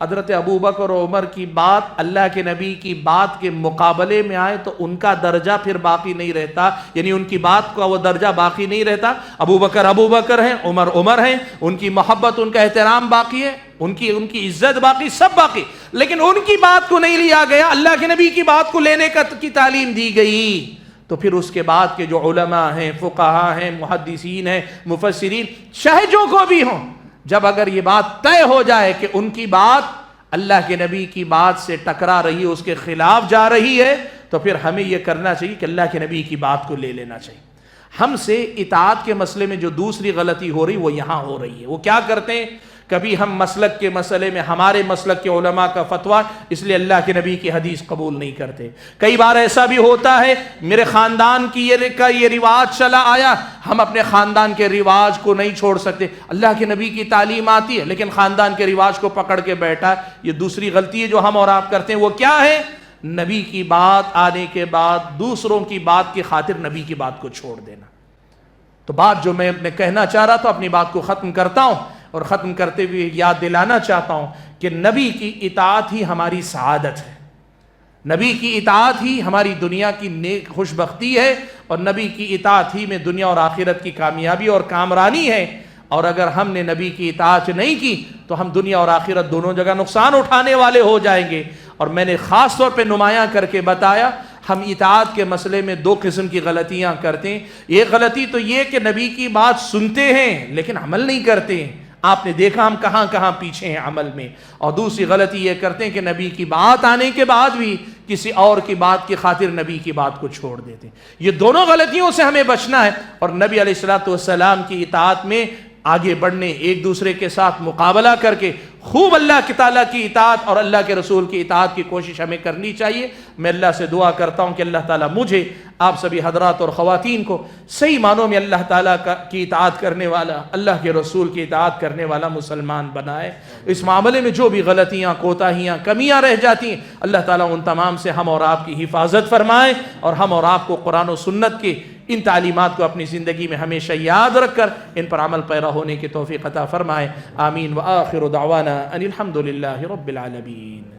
حضرت ابو بکر اور عمر کی بات اللہ کے نبی کی بات کے مقابلے میں آئے تو ان کا درجہ پھر باقی نہیں رہتا، یعنی ان کی بات کا وہ درجہ باقی نہیں رہتا۔ ابو بکر ہیں، عمر ہیں، ان کی محبت، ان کا احترام باقی ہے، ان کی عزت باقی، سب باقی، لیکن ان کی بات کو نہیں لیا گیا، اللہ کے نبی کی بات کو لینے کی تعلیم دی گئی۔ تو پھر اس کے بعد کے جو علماء ہیں، فقہاء ہیں، محدثین ہیں، مفسرین، چاہے جو کو بھی ہوں، جب اگر یہ بات طے ہو جائے کہ ان کی بات اللہ کے نبی کی بات سے ٹکرا رہی ہے، اس کے خلاف جا رہی ہے، تو پھر ہمیں یہ کرنا چاہیے کہ اللہ کے نبی کی بات کو لے لینا چاہیے۔ ہم سے اطاعت کے مسئلے میں جو دوسری غلطی ہو رہی وہ یہاں ہو رہی ہے۔ وہ کیا کرتے ہیں، کبھی ہم مسلک کے مسئلے میں ہمارے مسلک کے علماء کا فتویٰ، اس لیے اللہ کے نبی کی حدیث قبول نہیں کرتے۔ کئی بار ایسا بھی ہوتا ہے، میرے خاندان کی یہ رواج چلا آیا، ہم اپنے خاندان کے رواج کو نہیں چھوڑ سکتے، اللہ کے نبی کی تعلیم آتی ہے لیکن خاندان کے رواج کو پکڑ کے بیٹھا۔ یہ دوسری غلطی ہے جو ہم اور آپ کرتے ہیں۔ وہ کیا ہے، نبی کی بات آنے کے بعد دوسروں کی بات کی خاطر نبی کی بات کو چھوڑ دینا۔ تو بات جو میں کہنا چاہ رہا تھا، اپنی بات کو ختم کرتا ہوں، اور ختم کرتے ہوئے یاد دلانا چاہتا ہوں کہ نبی کی اطاعت ہی ہماری سعادت ہے، نبی کی اطاعت ہی ہماری دنیا کی نیک خوش بختی ہے، اور نبی کی اطاعت ہی میں دنیا اور آخرت کی کامیابی اور کامرانی ہے۔ اور اگر ہم نے نبی کی اطاعت نہیں کی تو ہم دنیا اور آخرت دونوں جگہ نقصان اٹھانے والے ہو جائیں گے۔ اور میں نے خاص طور پہ نمایاں کر کے بتایا، ہم اطاعت کے مسئلے میں دو قسم کی غلطیاں کرتے ہیں۔ ایک غلطی تو یہ کہ نبی کی بات سنتے ہیں لیکن عمل نہیں کرتے ہیں، آپ نے دیکھا ہم کہاں کہاں پیچھے ہیں عمل میں۔ اور دوسری غلطی یہ کرتے ہیں کہ نبی کی بات آنے کے بعد بھی کسی اور کی بات کی خاطر نبی کی بات کو چھوڑ دیتے ہیں۔ یہ دونوں غلطیوں سے ہمیں بچنا ہے، اور نبی علیہ الصلوۃ والسلام کی اطاعت میں آگے بڑھنے، ایک دوسرے کے ساتھ مقابلہ کر کے خوب اللہ کی تعالیٰ کی اطاعت اور اللہ کے رسول کی اطاعت کی کوشش ہمیں کرنی چاہیے۔ میں اللہ سے دعا کرتا ہوں کہ اللہ تعالیٰ مجھے، آپ سبھی حضرات اور خواتین کو صحیح معنوں میں اللہ تعالیٰ کی اطاعت کرنے والا، اللہ کے رسول کی اطاعت کرنے والا مسلمان بنائے۔ اس معاملے میں جو بھی غلطیاں، کوتاہیاں، کمیاں رہ جاتی ہیں، اللہ تعالیٰ ان تمام سے ہم اور آپ کی حفاظت فرمائے، اور ہم اور آپ کو قرآن و سنت کے ان تعلیمات کو اپنی زندگی میں ہمیشہ یاد رکھ کر ان پر عمل پیرا ہونے کی توفیق عطا فرمائے۔ آمین۔ وآخر دعوانا ان الحمد للہ رب العالمین۔